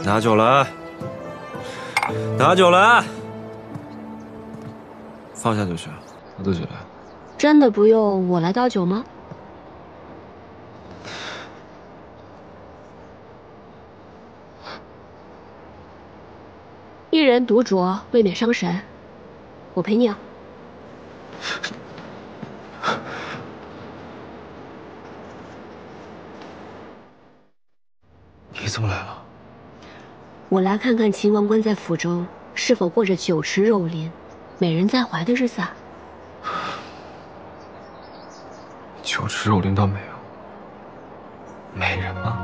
拿酒来，拿酒来。放下就行，拿自己来。真的不用我来倒酒吗？一人独酌，未免伤神。我陪你啊。你怎么来了？我来看看秦王官在府中是否过着酒池肉林、美人在怀的日子啊。酒池肉林倒没有，美人吗？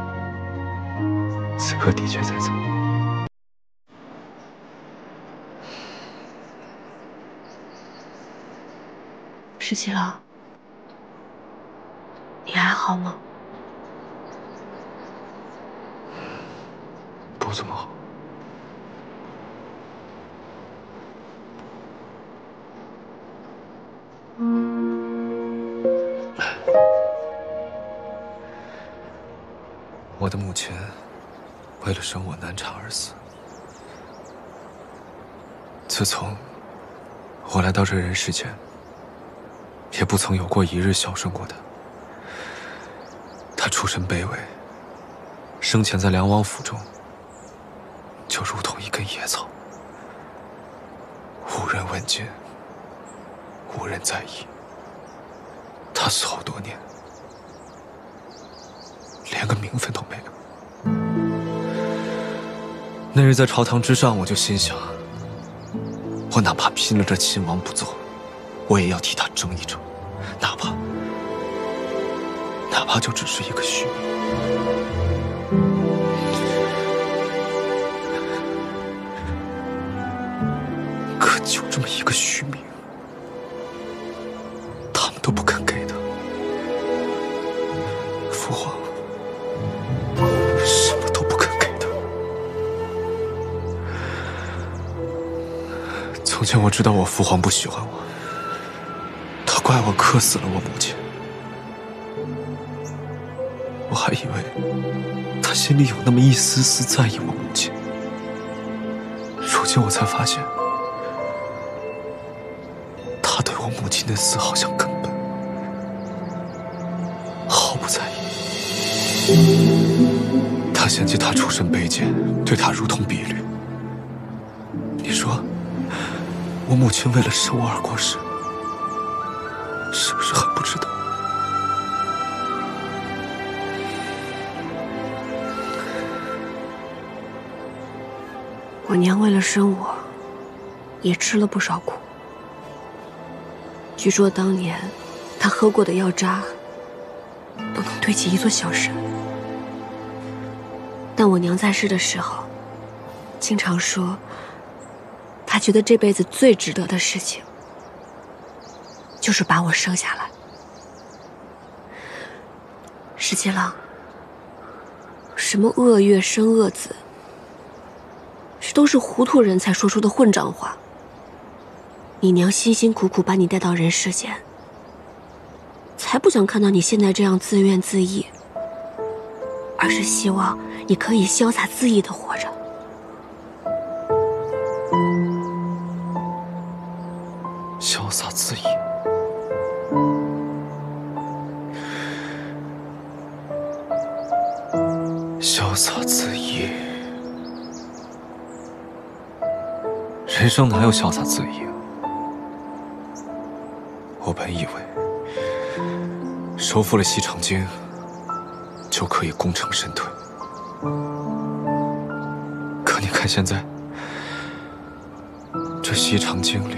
此刻的确在此。17郎，你还好吗？不怎么好。我的母亲为了生我难产而死。自从我来到这人世间，也不曾有过一日孝顺过她。她出身卑微，生前在梁王府中，就如同一根野草，无人问津，无人在意。她死后多年，连个名分都没有。那日在朝堂之上，我就心想，我哪怕拼了这秦王不走，我也要替他争一争，哪怕就只是一个虚名。可就这么一个虚名，他们都不肯给的。父皇什么都不肯给的。从前我知道我父皇不喜欢我，他怪我克死了我母亲。我还还以为他心里有那么一丝丝在意我母亲，如今我才发现，他对我母亲的死好像根本毫不在意。他嫌弃他出身卑贱，对他如同婢女。你说，我母亲为了生我而过世，是不是很不值得？我娘为了生我，也吃了不少苦。据说当年她喝过的药渣，都能堆起一座小山。但我娘在世的时候，经常说，她觉得这辈子最值得的事情，就是把我生下来。石七郎，什么恶月生恶子，这都是糊涂人才说出的混账话。你娘辛辛苦苦把你带到人世间，才不想看到你现在这样自怨自艾，而是希望你可以潇洒恣意地活着。潇洒恣意，潇洒恣意。人生哪有潇洒恣意啊？我本以为收复了西长京，就可以功成身退。可你看现在，这西长京里，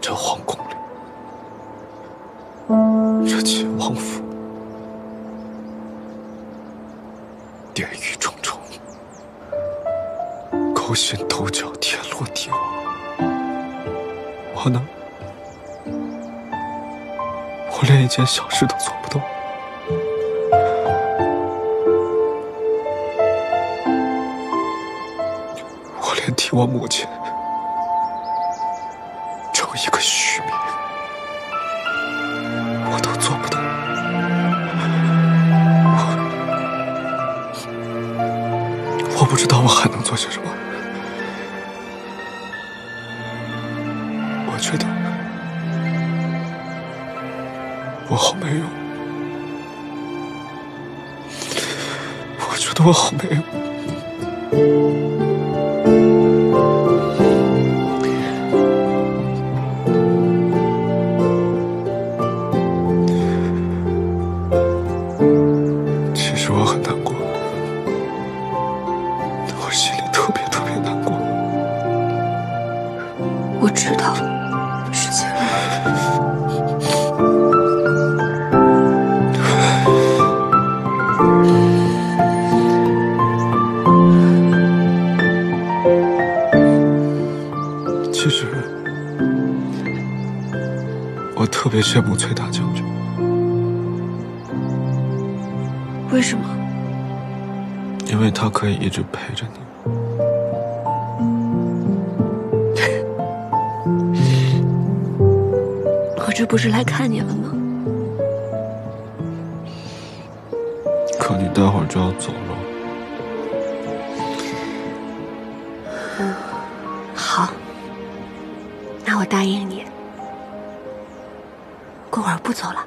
这皇宫里，这秦王府，殿宇重重，勾心斗角，天罗地网。我呢？我连一件小事都做不到。我连替我母亲争一个虚名，我都做不到。我不知道我还能做些什么。我觉得我好没用，我觉得我好没用。其实我很难过，我心里特别难过。我知道，石七郎。其实，我特别羡慕崔大将军。为什么？因为他可以一直陪着你。我这不是来看你了吗？可你待会儿就要走了。好，那我答应你，过会儿不走了，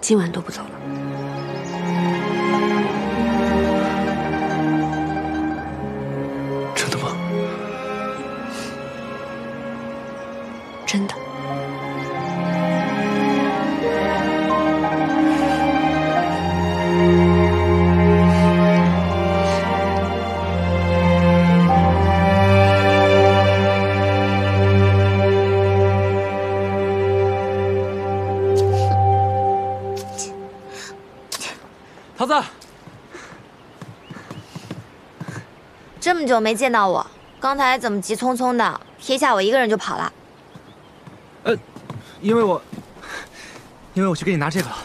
今晚都不走了。真的吗？真的。桃子，这么久没见到我，刚才怎么急匆匆的撇下我一个人就跑了？因为我去给你拿这个了。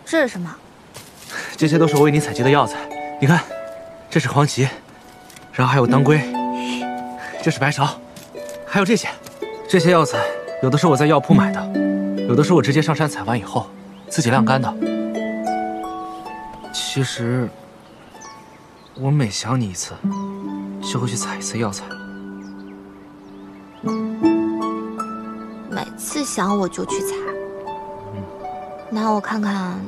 这是什么？这些都是我为你采集的药材，你看，这是黄芪，然后还有当归，这是白芍，还有这些药材有的是我在药铺买的，有的是我直接上山采完以后自己晾干的。其实，我每想你一次，就会去采一次药材。每次想我就去采。那我看看，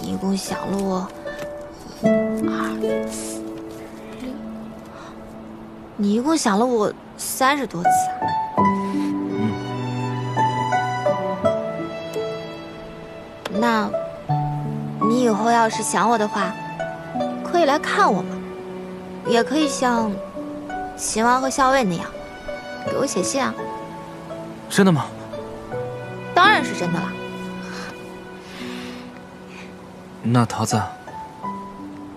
你一共想了我1、2、4、6，你一共想了我30多次。那，你以后要是想我的话，可以来看我嘛，也可以像秦王和校尉那样，给我写信啊。真的吗？当然是真的了。那桃子，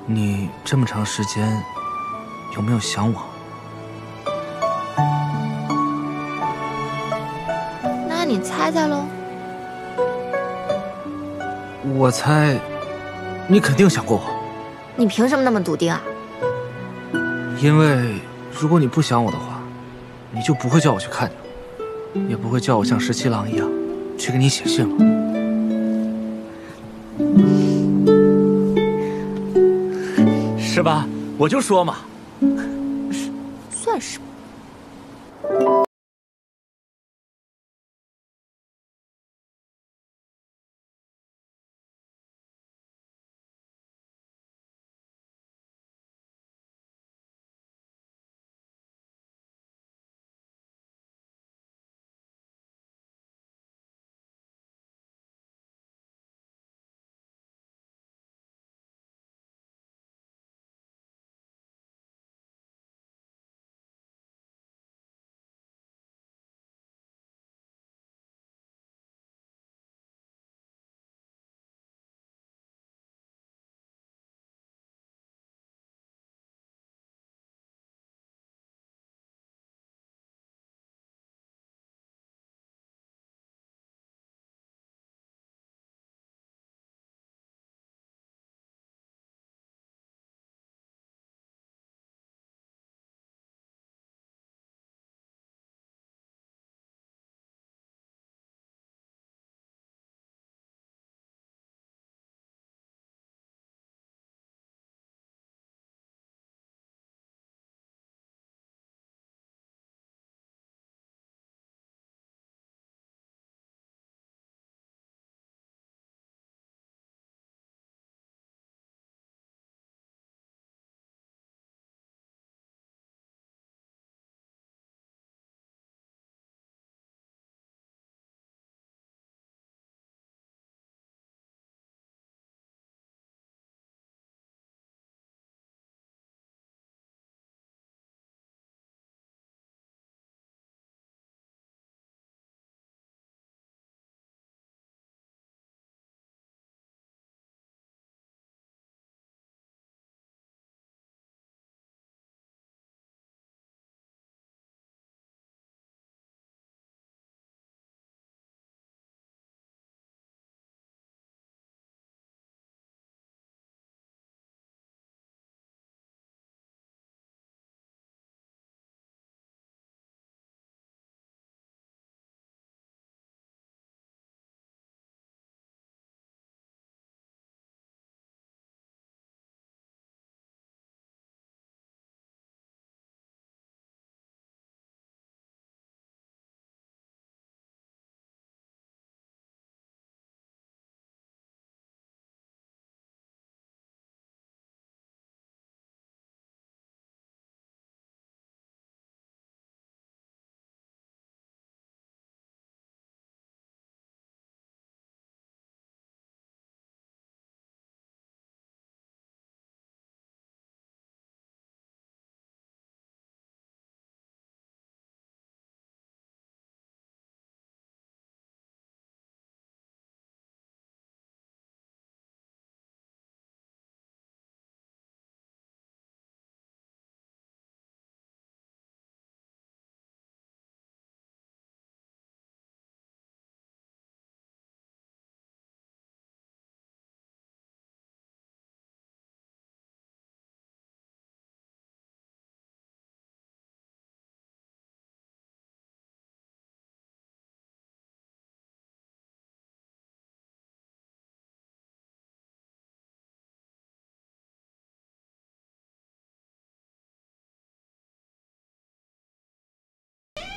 你这么长时间有没有想我？那你猜猜喽。我猜，你肯定想过我。你凭什么那么笃定啊？因为如果你不想我的话，你就不会叫我去看你，也不会叫我像17郎一样去给你写信了。是吧？我就说嘛。算是吧。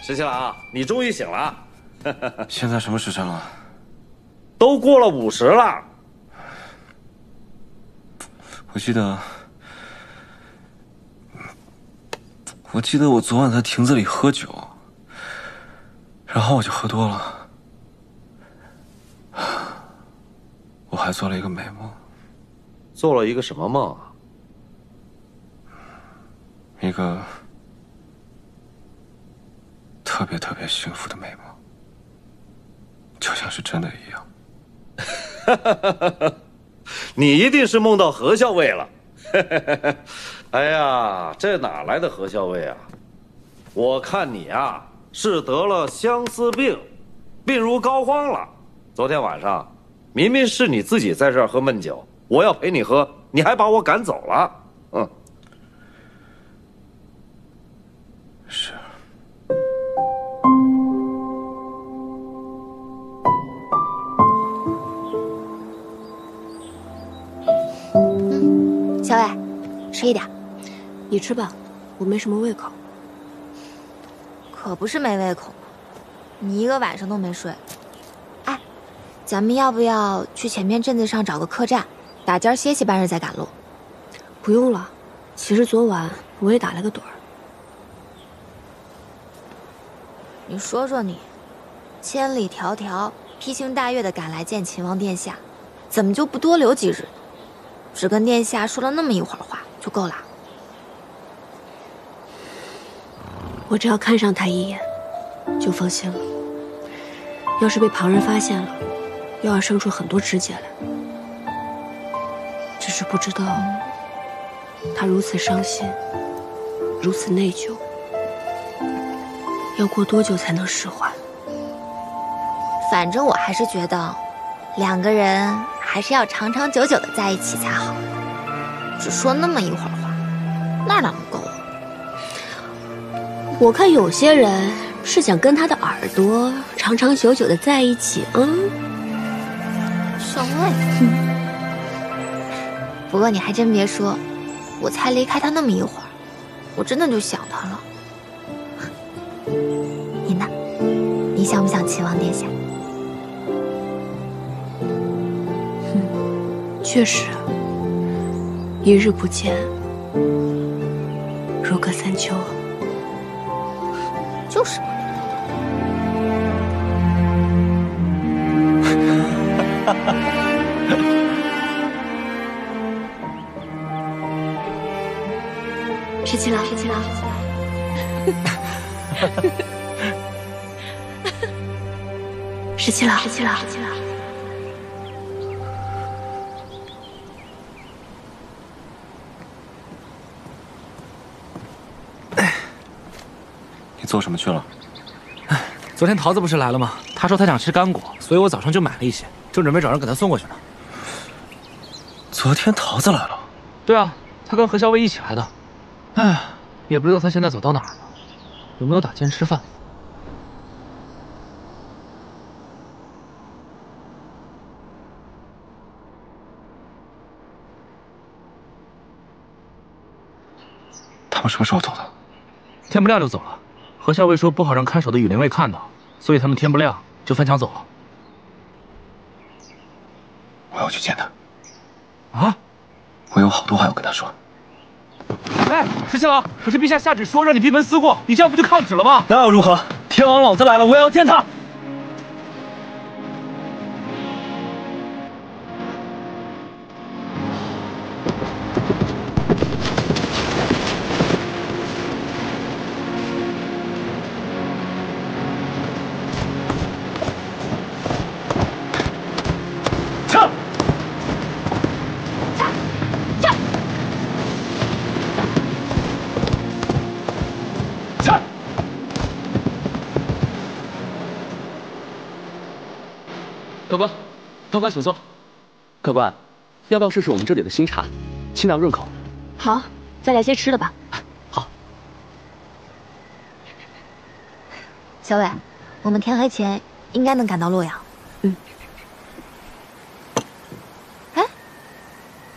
石七郎，你终于醒了。现在什么时辰了？都过了50了。我记得我昨晚在亭子里喝酒，然后我就喝多了。我还做了一个美梦。做了一个什么梦啊？一个特别特别幸福的美梦，就像是真的一样。你一定是梦到何校尉了。哎呀，这哪来的何校尉啊？我看你啊是得了相思病，病入膏肓了。昨天晚上明明是你自己在这儿喝闷酒，我要陪你喝，你还把我赶走了。是。小伟，吃一点。你吃吧，我没什么胃口。可不是没胃口，你一个晚上都没睡。哎，咱们要不要去前面镇子上找个客栈，打尖歇息半日再赶路？不用了，其实昨晚我也打了个盹儿。你说说你，千里迢迢、披星戴月的赶来见秦王殿下，怎么就不多留几日？只跟殿下说了那么一会儿话就够了。我只要看上他一眼，就放心了。要是被旁人发现了，又要生出很多枝节来。只是不知道，他如此伤心，如此内疚，要过多久才能释怀？反正我还是觉得，两个人还是要长长久久的在一起才好。只说那么一会儿话，哪能够啊？我看有些人是想跟他的耳朵长长久久的在一起啊。校尉，不过你还真别说，我才离开他那么一会儿，我真的就想他了。你呢？你想不想秦王殿下？确实，一日不见，如隔三秋。就是嘛。十七郎，十七郎，你做什么去了？昨天桃子不是来了吗？他说他想吃干果，所以我早上就买了一些，正准备找人给他送过去呢。昨天桃子来了？对啊，他跟何校尉一起来的。哎，也不知道他现在走到哪儿了，有没有打尖吃饭？他们什么时候走的？天不亮就走了。何校尉说不好让看守的羽林卫看到，所以他们天不亮就翻墙走了。我要去见他。啊？我有好多话要跟他说。哎，十七郎，可是陛下下旨说让你闭门思过，你这样不就抗旨了吗？那又如何？天王老子来了，我也要见他。客官，客官请坐。客官，要不要试试我们这里的新茶，清凉润口。好，再来些吃的吧。好。小伟，我们天黑前应该能赶到洛阳。哎，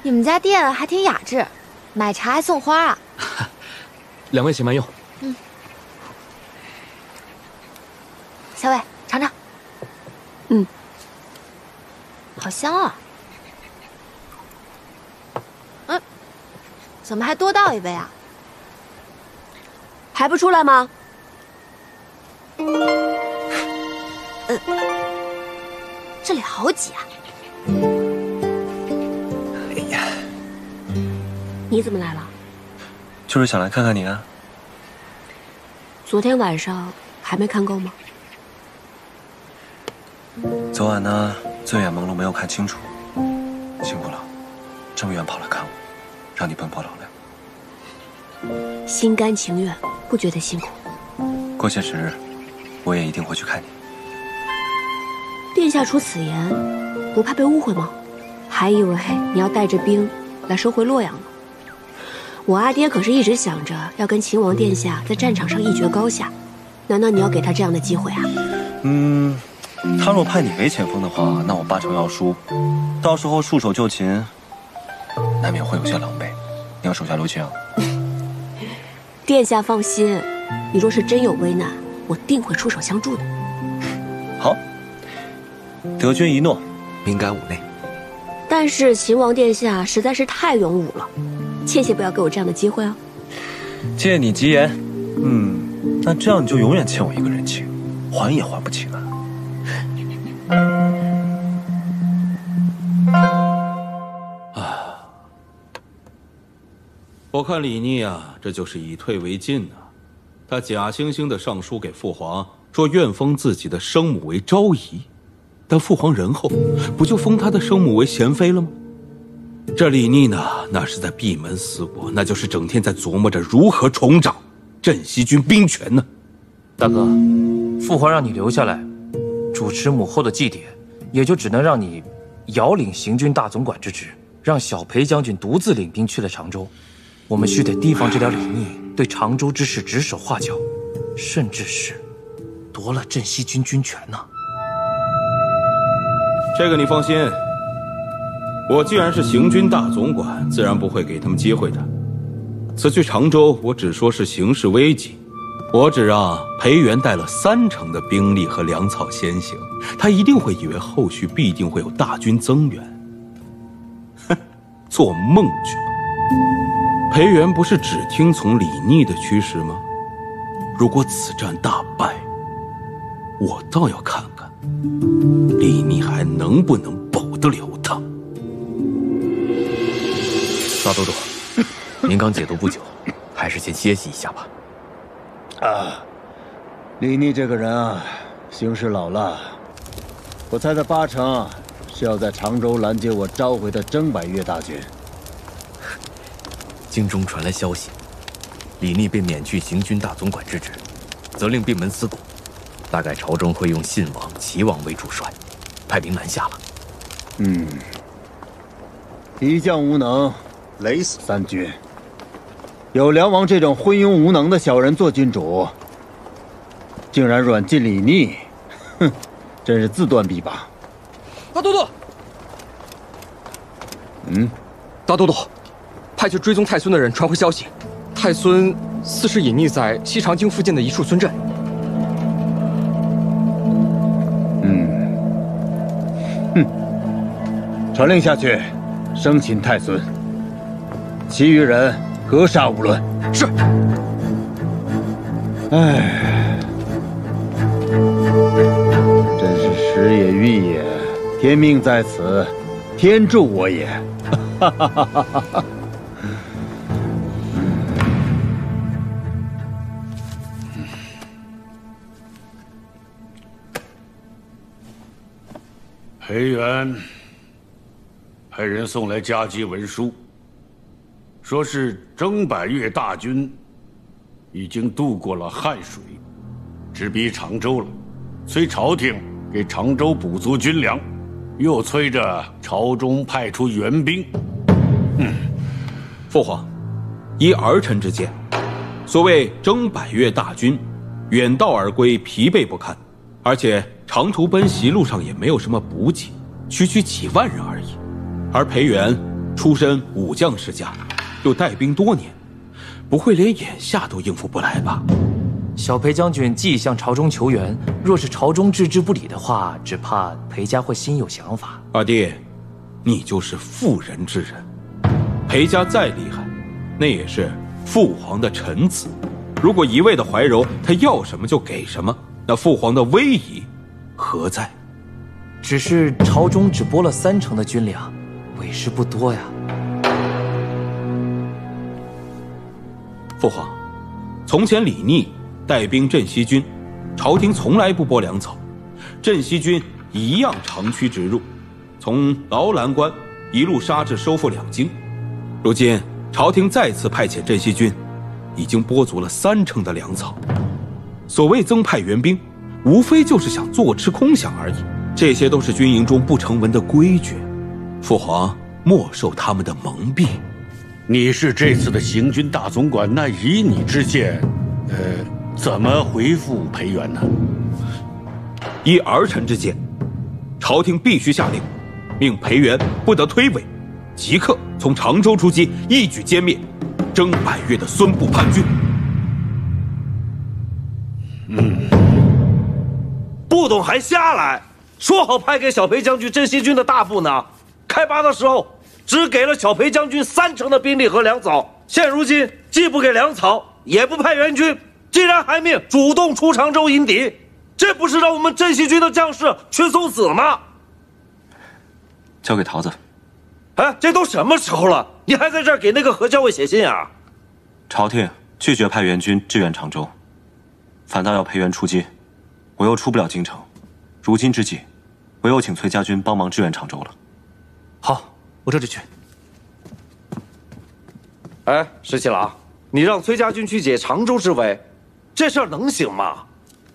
你们家店还挺雅致，买茶还送花啊。两位请慢用。小伟尝尝。好香啊！怎么还多倒一杯啊？还不出来吗？这里好挤啊！哎呀，你怎么来了？就是想来看看你啊。昨天晚上还没看够吗？昨晚呢，醉眼朦胧没有看清楚，辛苦了，这么远跑来看我，让你奔波劳累。心甘情愿，不觉得辛苦。过些时，我也一定会去看你。殿下出此言，不怕被误会吗？还以为你要带着兵来收回洛阳呢。我阿爹可是一直想着要跟秦王殿下在战场上一决高下，难道你要给他这样的机会啊？他若派你为前锋的话，那我8成要输，到时候束手就擒，难免会有些狼狈。你要手下留情啊。殿下放心，你若是真有危难，我定会出手相助的。好，德军一诺，敏感五内。但是秦王殿下实在是太勇武了，切不要给我这样的机会啊！借你吉言，那这样你就永远欠我一个人情，还也还不清啊。我看李逆啊，这就是以退为进啊。他假惺惺的上书给父皇，说愿封自己的生母为昭仪，但父皇仁厚，不就封他的生母为贤妃了吗？这李逆呢，那是在闭门思过，那就是整天在琢磨着如何重掌镇西军兵权呢。大哥，父皇让你留下来，主持母后的祭典，也就只能让你遥领行军大总管之职，让小裴将军独自领兵去了常州。我们须得提防这条李逆对常州之事指手画脚，甚至是夺了镇西军军权呢。这个你放心，我既然是行军大总管，自然不会给他们机会的。此去常州，我只说是形势危急，我只让裴元带了3成的兵力和粮草先行，他一定会以为后续必定会有大军增援。哼，做梦去吧！裴元不是只听从李逆的驱使吗？如果此战大败，我倒要看看李逆还能不能保得了他。大都督，您刚解毒不久，还是先歇息一下吧。李逆这个人啊，行事老辣，我猜他8成是要在常州拦截我召回的征百越大军。京中传来消息，李逆被免去行军大总管之职，责令闭门思过。大概朝中会用信王、齐王为主帅，派兵南下了。一将无能，累死3军。有梁王这种昏庸无能的小人做君主，竟然软禁李逆，哼，真是自断臂膀。大都督，大都督，派去追踪太孙的人传回消息，太孙似是隐匿在西长京附近的一处村镇。传令下去，生擒太孙，其余人格杀无论。是。唉，真是时也运也，天命在此，天助我也。哈哈哈哈哈哈。裴元派人送来加急文书，说是征百越大军已经渡过了汉水，直逼常州了，催朝廷给常州补足军粮，又催着朝中派出援兵。父皇，依儿臣之见，所谓征百越大军，远道而归，疲惫不堪，而且长途奔袭路上也没有什么补给，区区几万人而已。而裴元出身武将世家，又带兵多年，不会连眼下都应付不来吧？小裴将军既已向朝中求援，若是朝中置之不理的话，只怕裴家会心有想法。二弟，你就是妇人之人，裴家再厉害，那也是父皇的臣子。如果一味的怀柔，他要什么就给什么，那父皇的威仪何在？只是朝中只拨了30%的军粮，委实不多呀。父皇，从前李逆带兵镇西军，朝廷从来不拨粮草，镇西军一样长驱直入，从劳兰关一路杀至收复两京。如今朝廷再次派遣镇西军，已经拨足了30%的粮草。所谓增派援兵，无非就是想坐吃空饷而已。这些都是军营中不成文的规矩，父皇莫受他们的蒙蔽。你是这次的行军大总管，那以你之见，怎么回复裴元呢？依儿臣之见，朝廷必须下令，命裴元不得推诿，即刻从常州出击，一举歼灭征百越的孙部叛军。不懂还瞎来！说好派给小裴将军镇西军的大部呢，开拔的时候只给了小裴将军30%的兵力和粮草，现如今既不给粮草，也不派援军，竟然还命主动出常州迎敌，这不是让我们镇西军的将士去送死吗？交给桃子。哎，这都什么时候了，你还在这儿给那个何校尉写信啊？朝廷拒绝派援军支援常州，反倒要裴元出击，我又出不了京城，如今之计，唯有请崔家军帮忙支援常州了。好，我这就去。哎，石七郎，你让崔家军去解常州之围，这事儿能行吗？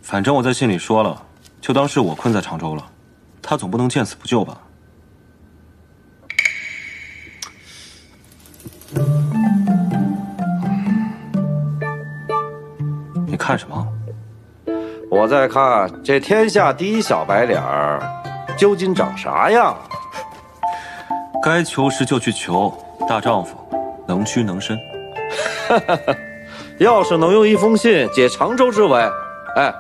反正我在信里说了，就当是我困在常州了，他总不能见死不救吧？你看什么？我在看这天下第一小白脸儿究竟长啥样。该求时就去求，大丈夫能屈能伸。要是能用一封信解常州之围，哎，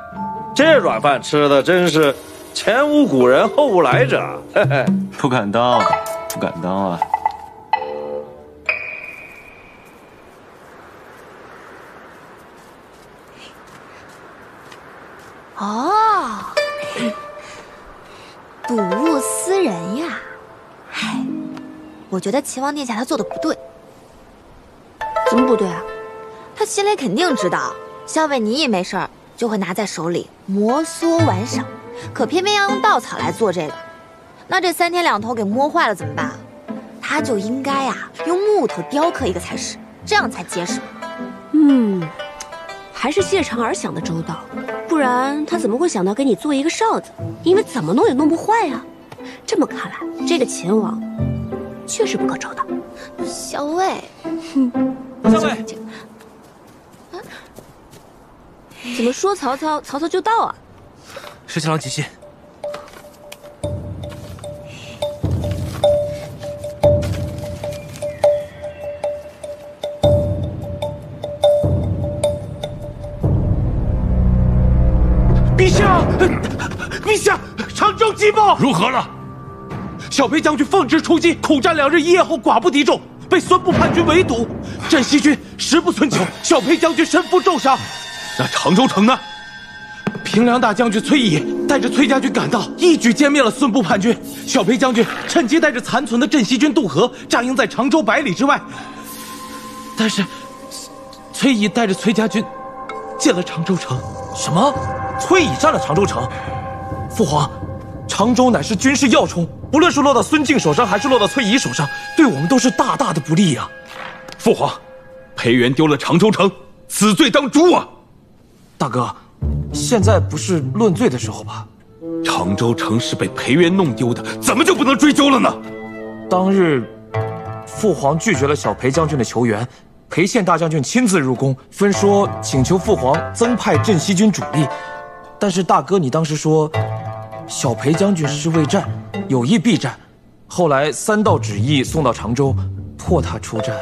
这软饭吃的真是前无古人后无来者。嘿嘿，不敢当，不敢当啊。哦，睹物思人呀！唉，我觉得秦王殿下他做的不对。怎么不对啊？他心里肯定知道，校尉你一没事儿就会拿在手里摩挲玩赏，可偏偏要用稻草来做这个。那这3天2头给磨坏了怎么办？他就应该啊用木头雕刻一个才是，这样才结实。还是谢长儿想的周到，不然他怎么会想到给你做一个哨子？因为怎么弄也弄不坏呀。这么看来，这个秦王确实不可周到。校尉，校尉，怎么说曹操，曹操就到啊？石七郎急信。陛下，陛下，常州急报！如何了？小裴将军奉旨出击，苦战2日1夜后，寡不敌众，被孙部叛军围堵，镇西军食不存酒，小裴将军身负重伤。那常州城呢？平凉大将军崔乙带着崔家军赶到，一举歼灭了孙部叛军。小裴将军趁机带着残存的镇西军渡河，扎营在常州100里之外。但是，崔乙带着崔家军进了常州城。什么？崔乙占了常州城？父皇，常州乃是军事要冲，不论是落到孙敬手上，还是落到崔乙手上，对我们都是大大的不利呀。父皇，裴元丢了常州城，死罪当诛啊！大哥，现在不是论罪的时候吧？常州城是被裴元弄丢的，怎么就不能追究了呢？当日，父皇拒绝了小裴将军的求援，裴宪大将军亲自入宫，分说请求父皇增派镇西军主力。但是大哥，你当时说，小裴将军是未战，有意避战。后来3道旨意送到常州，迫他出战。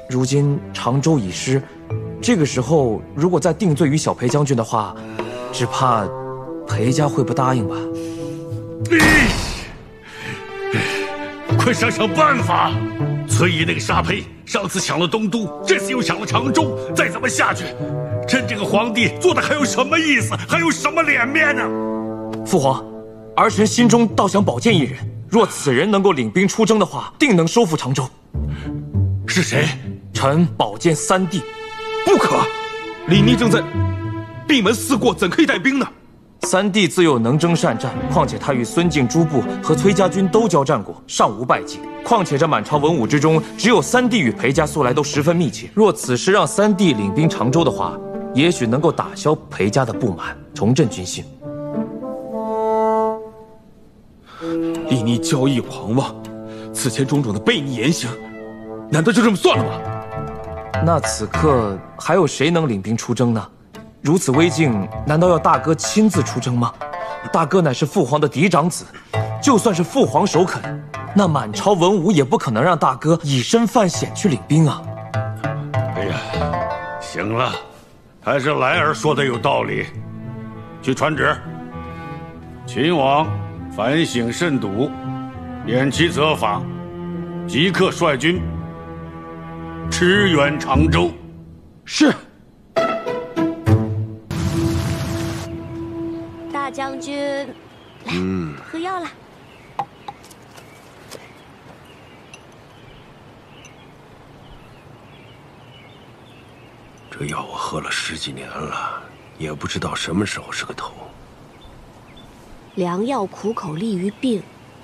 如今常州已失，这个时候如果再定罪于小裴将军的话，只怕裴家会不答应吧？快想想办法！崔姨那个沙胚，上次抢了东都，这次又抢了常州，再这么下去，朕这个皇帝做的还有什么意思？还有什么脸面呢？父皇，儿臣心中倒想保荐一人，若此人能够领兵出征的话，定能收复常州。是谁？臣保荐三弟。不可，李逆正在闭门思过，怎可以带兵呢？三弟自幼能征善战，况且他与孙敬、诸部和崔家军都交战过，尚无败绩。况且这满朝文武之中，只有三弟与裴家素来都十分密切。若此时让三弟领兵常州的话，也许能够打消裴家的不满，重振军心。李逆骄逸狂妄，此前种种的悖逆言行，难道就这么算了吗？那此刻还有谁能领兵出征呢？如此危境，难道要大哥亲自出征吗？大哥乃是父皇的嫡长子，就算是父皇首肯，那满朝文武也不可能让大哥以身犯险去领兵啊！哎呀，行了，还是莱儿说的有道理。去传旨，秦王反省慎笃，免其责罚，即刻率军驰援常州。是。大将军，来，喝药了。这药我喝了10几年了，也不知道什么时候是个头。良药苦口利于病，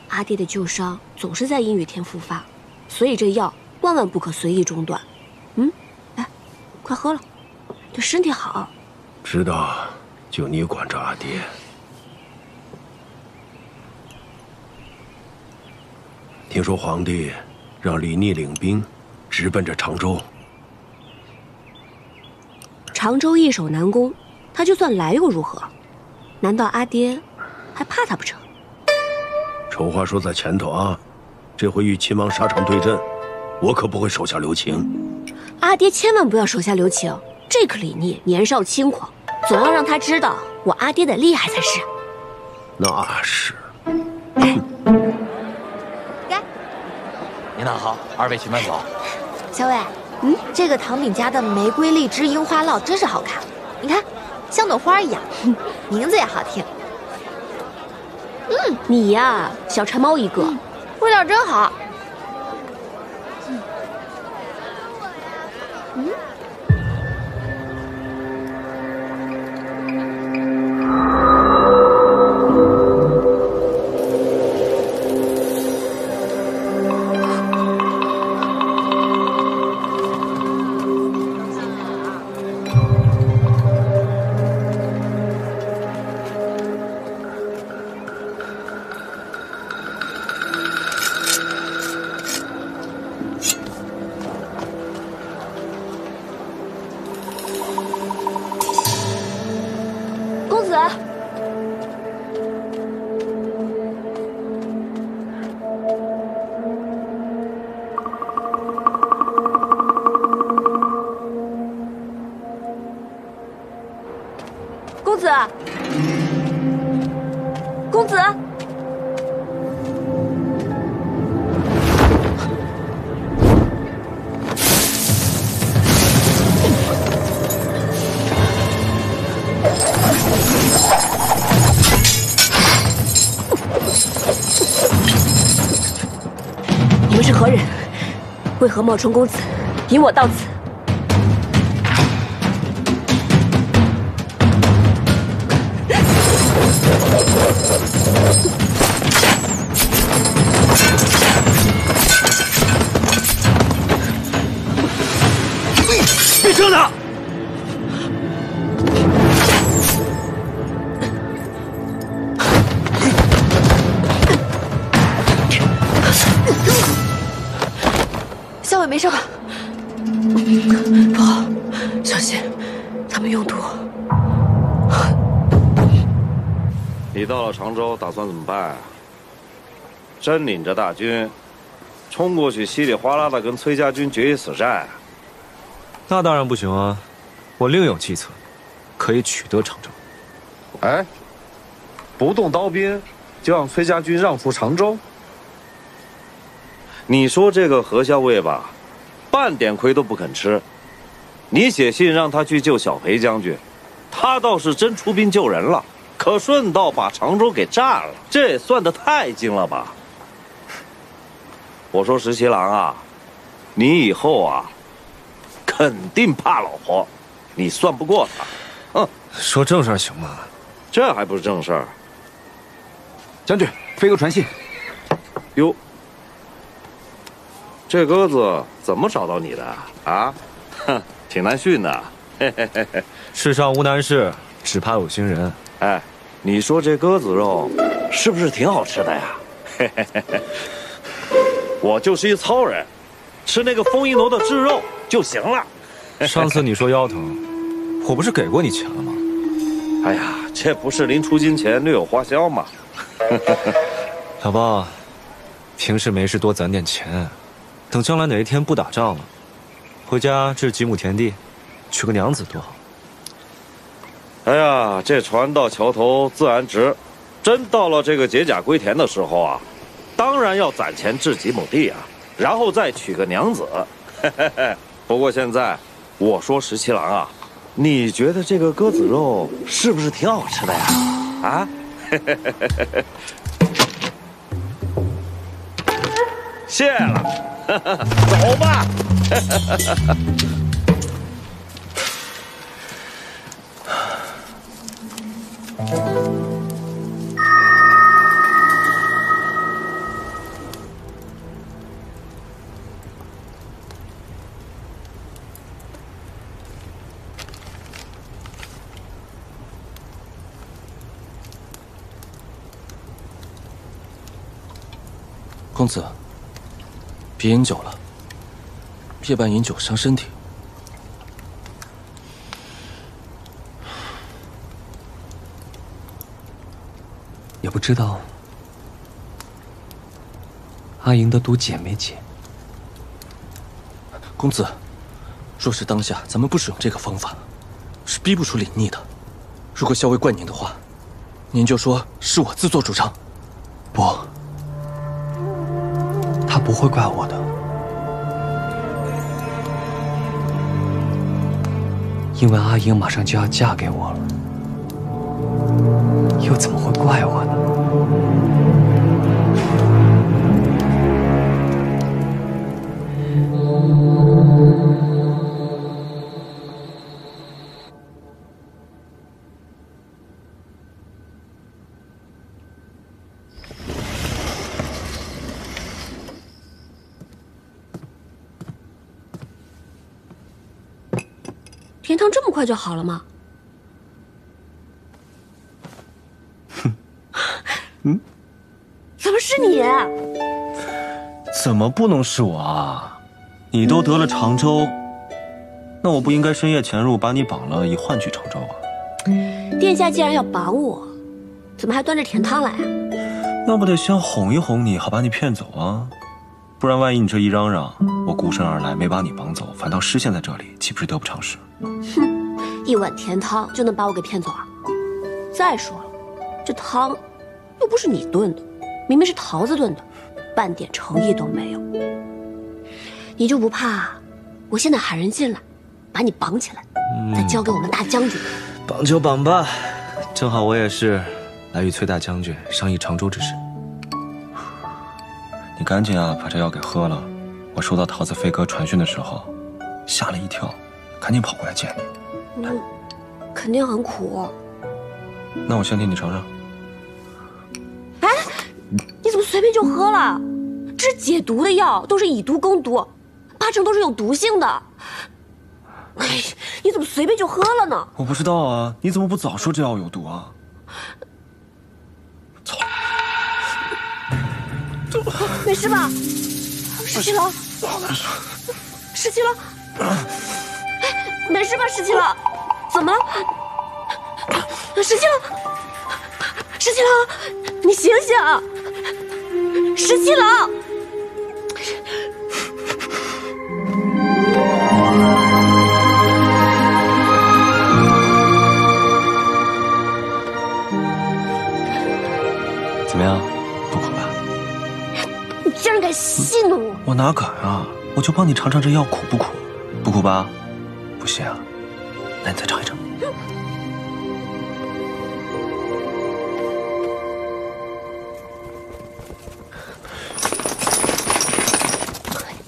阿爹的旧伤总是在阴雨天复发，所以这药万万不可随意中断。来，快喝了，对身体好。知道，就你管着阿爹。听说皇帝让李逆领兵，直奔着常州。常州易守难攻，他就算来又如何？难道阿爹还怕他不成？丑话说在前头啊，这回与秦王沙场对阵，我可不会手下留情。阿爹千万不要手下留情，这个李逆年少轻狂，总要让他知道我阿爹的厉害才是。那是。您好，二位请慢走。小伟，这个唐饼家的玫瑰荔枝樱花酪真是好看，你看，像朵花一样，名字也好听。你呀，小馋猫一个，味道真好。公子，公子，你们是何人？为何冒充公子，引我到此？别射他！小伟没事吧？不好，小心，他们用毒。你到了常州，打算怎么办啊？真领着大军冲过去，稀里哗啦的跟崔家军决一死战？那当然不行啊！我另有计策，可以取得常州。哎，不动刀兵，就让崔家军让出常州？你说这个何校尉吧，半点亏都不肯吃。你写信让他去救小裴将军，他倒是真出兵救人了，可顺道把常州给占了，这也算得太精了吧？我说石七郎啊，你以后啊，肯定怕老婆，你算不过他。说正事行吗？这还不是正事儿。将军，飞鸽传信。哟，这鸽子怎么找到你的啊？哼，挺难训的。嘿嘿嘿嘿。世上无难事，只怕有心人。哎，你说这鸽子肉是不是挺好吃的呀？嘿嘿嘿嘿。我就是一糙人，吃那个丰一楼的炙肉就行了。上次你说腰疼，我不是给过你钱了吗？哎呀，这不是临出京前略有花销吗？老鲍，平时没事多攒点钱，等将来哪一天不打仗了，回家置几亩田地，娶个娘子多好。哎呀，这船到桥头自然直，真到了这个解甲归田的时候啊，当然要攒钱置几亩地啊，然后再娶个娘子。不过现在，我说石七郎啊，你觉得这个鸽子肉是不是挺好吃的呀？啊？谢了，走吧。公子，别饮酒了，夜半饮酒伤身体。也不知道阿莹的毒解没解。公子，若是当下咱们不使用这个方法，是逼不出李逆的。如果校尉怪您的话，您就说是我自作主张。不，他不会怪我的，因为阿莹马上就要嫁给我了，又怎么会怪我呢？甜汤这么快就好了吗？怎么是你？怎么不能是我啊？你都得了常州，那我不应该深夜潜入把你绑了，以换取常州啊？殿下既然要绑我，怎么还端着甜汤来啊？那不得先哄一哄你，好把你骗走啊？不然万一你这一嚷嚷，我孤身而来没把你绑走，反倒失陷在这里，岂不是得不偿失？哼，一碗甜汤就能把我给骗走啊？再说了，这汤又不是你炖的，明明是桃子炖的，半点诚意都没有。你就不怕我现在喊人进来，把你绑起来，再交给我们大将军？绑就绑吧，正好我也是来与崔大将军商议常州之事。你赶紧啊，把这药给喝了。我收到桃子飞鸽传讯的时候，吓了一跳，赶紧跑过来见你。肯定很苦。那我先替你尝尝。哎，你怎么随便就喝了？这是解毒的药，都是以毒攻毒，8成都是有毒性的。哎，你怎么随便就喝了呢？我不知道啊，你怎么不早说这药有毒啊？没事吧？石七郎，石七郎，没事吧？石七郎，怎么了？石七郎，石七郎，你醒醒！石七郎。我哪敢啊！我就帮你尝尝这药苦不苦，不苦吧？不行啊，那你再尝一尝。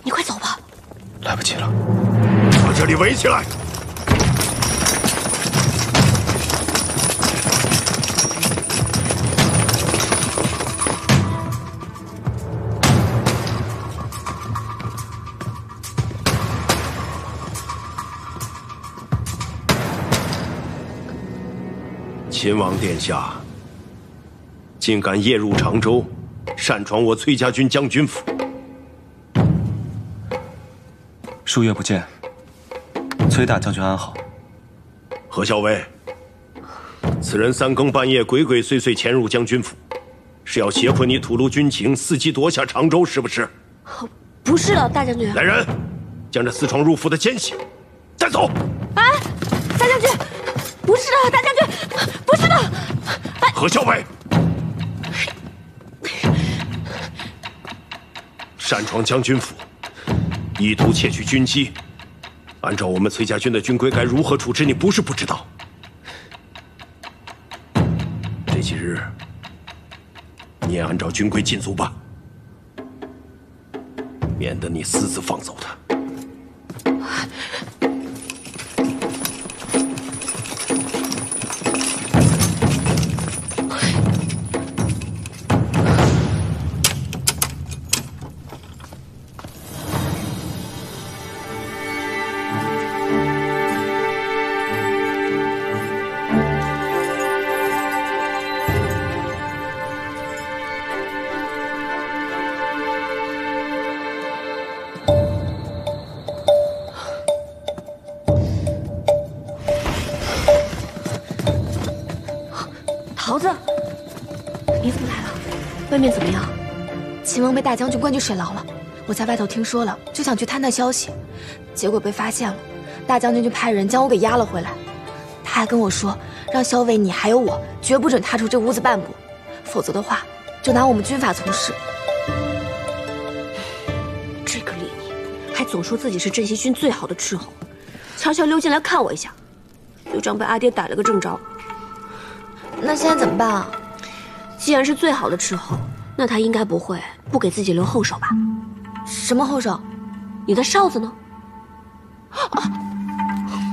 你快走吧。来不及了，把这里围起来！秦王殿下，竟敢夜入常州，擅闯我崔家军将军府。数月不见，崔大将军安好。何校尉，此人3更半夜鬼鬼祟祟潜入将军府，是要胁迫你吐露军情，伺机夺下常州，是不是？不是的，大将军。来人，将这私闯入府的奸细带走。哎，大将军，不是的，大将军，不是的。何校尉，擅闯将军府，意图窃取军机，按照我们崔家军的军规，该如何处置？你不是不知道。这几日，你也按照军规禁足吧，免得你私自放走他。桃子，你怎么来了？外面怎么样？秦王被大将军关进水牢了，我在外头听说了，就想去探探消息，结果被发现了，大将军就派人将我给押了回来。他还跟我说，让萧伟你还有我绝不准踏出这屋子半步，否则的话就拿我们军法从事。这个李尼还总说自己是镇西军最好的斥候，悄悄溜进来看我一下，就这样被阿爹逮了个正着。那现在怎么办啊？既然是最好的斥候，那他应该不会不给自己留后手吧？什么后手？你的哨子呢？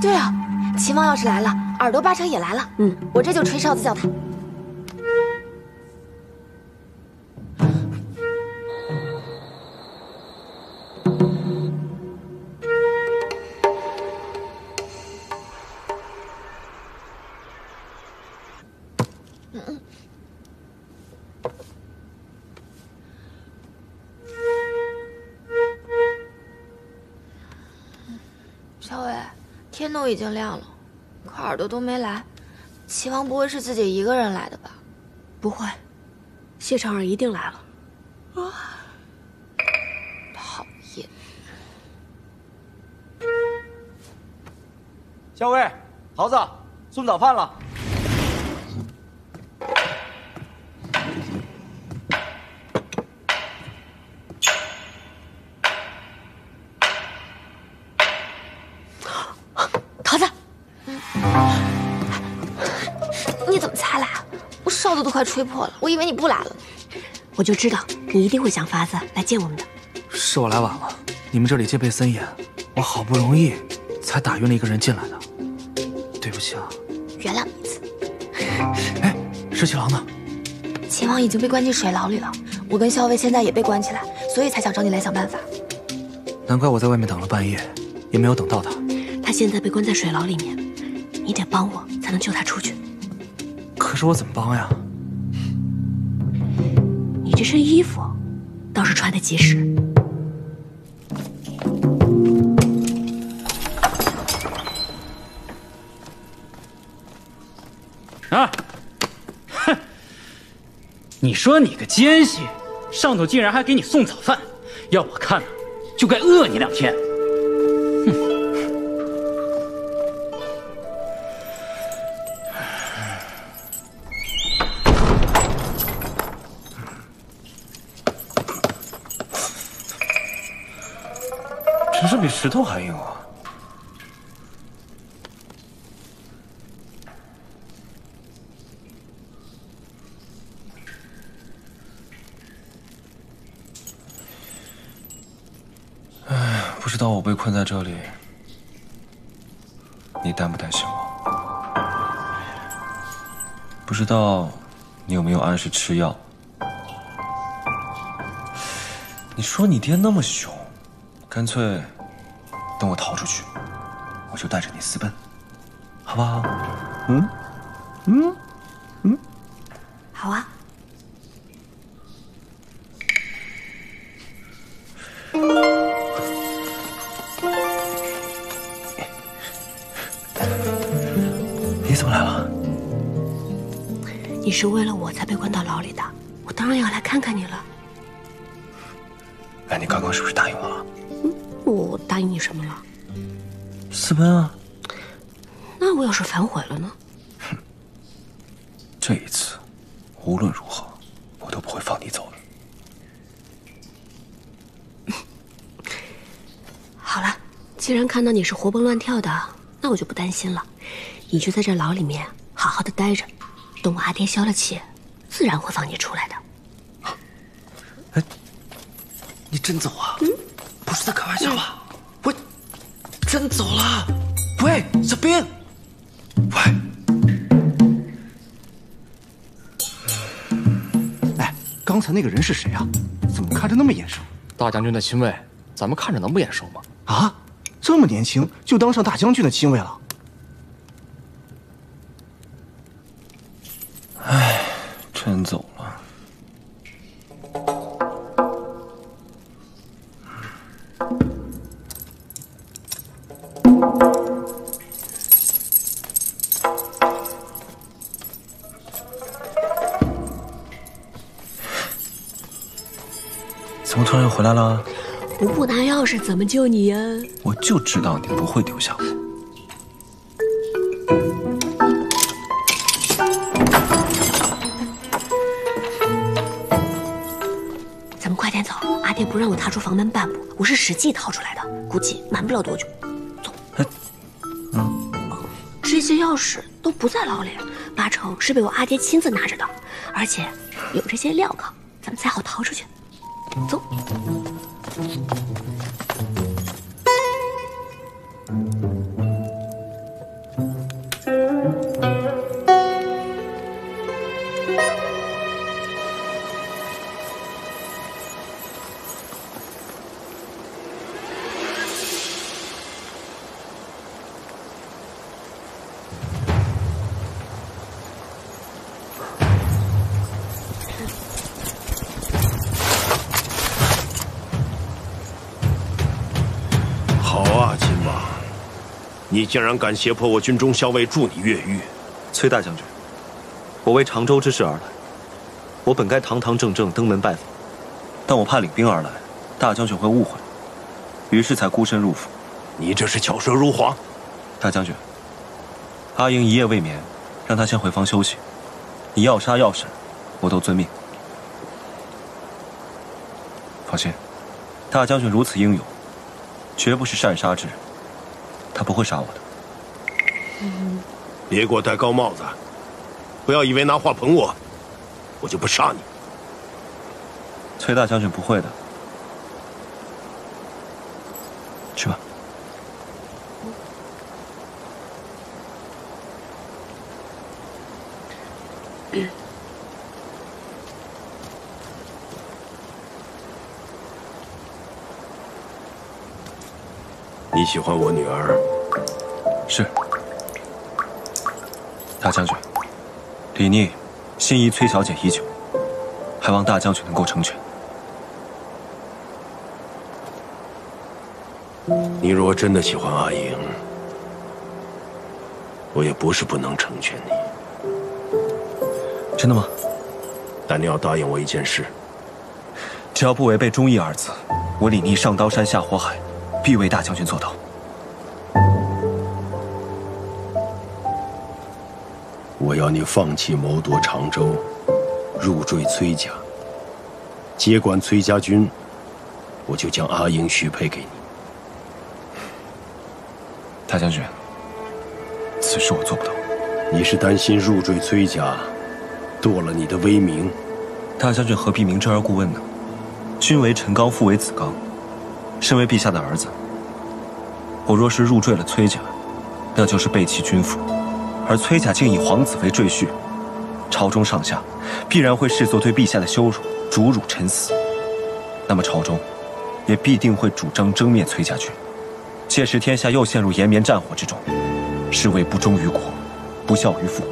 对啊，秦王要是来了，耳朵八成也来了。我这就吹哨子叫他。小伟，天都已经亮了，可耳朵都没来。齐王不会是自己一个人来的吧？不会，谢长儿一定来了。讨厌！校尉，桃子，送早饭了。桃子，你怎么才来啊？我哨子都快吹破了，我以为你不来了。我就知道你一定会想法子来见我们的。是我来晚了，你们这里戒备森严，我好不容易才打晕了一个人进来的，对不起啊。原谅你一次。哎，石七郎呢？秦王已经被关进水牢里了，我跟校尉现在也被关起来，所以才想找你来想办法。难怪我在外面等了半夜，也没有等到他。他现在被关在水牢里面，你得帮我才能救他出去。可是我怎么帮呀？你这身衣服倒是穿得及时。啊！哼！你说你个奸细，上头竟然还给你送早饭，要我看呢，就该饿你2天。石头还硬啊！哎，不知道我被困在这里，你担不担心我？不知道你有没有按时吃药？你说你爹那么凶，干脆等我逃出去，我就带着你私奔，好不好？好啊。你怎么来了？你是为了我才被关到牢里的，我当然要来看看你了。哎，你刚刚是不是答应我了？我答应你什么了？私奔啊！那我要是反悔了呢？这一次，无论如何，我都不会放你走的。好了，既然看到你是活蹦乱跳的，那我就不担心了。你就在这牢里面好好的待着，等我阿爹消了气，自然会放你出来的。你真走啊？不是在开玩笑吧？我真走了。喂，小兵！喂，哎，刚才那个人是谁啊？怎么看着那么眼熟？大将军的亲卫，咱们看着能不眼熟吗？啊，这么年轻就当上大将军的亲卫了？哎，真走了。怎么突然又回来了？我不拿钥匙怎么救你呀？我就知道你不会丢下我。咱们快点走，阿爹不让我踏出房门半步，我是实际掏出来的，估计瞒不了多久。走。这些钥匙都不在牢里，八成是被我阿爹亲自拿着的，而且有这些镣铐，咱们才好逃出去。走。你竟然敢胁迫我军中校尉助你越狱！崔大将军，我为常州之事而来，我本该堂堂正正登门拜访，但我怕领兵而来，大将军会误会，于是才孤身入府。你这是巧舌如簧！大将军，阿英一夜未眠，让他先回房休息。你要杀要审，我都遵命。放心，大将军如此英勇，绝不是擅杀之人。他不会杀我的。别给我戴高帽子！不要以为拿话捧我，我就不杀你。崔大将军不会的。去吧。你喜欢我女儿？是。大将军，李逆心仪崔小姐已久，还望大将军能够成全。你若真的喜欢阿英，我也不是不能成全你。真的吗？但你要答应我一件事，只要不违背忠义二字，我李逆上刀山下火海，必为大将军做到。我要你放弃谋夺常州，入赘崔家，接管崔家军，我就将阿英许配给你。大将军，此事我做不到。你是担心入赘崔家，堕了你的威名？大将军何必明知而故问呢？君为臣纲，父为子纲，身为陛下的儿子，我若是入赘了崔家，那就是背弃君父。而崔家竟以皇子为赘婿，朝中上下必然会视作对陛下的羞辱，逐辱臣死。那么朝中也必定会主张征灭崔家军，届时天下又陷入延绵战火之中，是为不忠于国，不孝于父，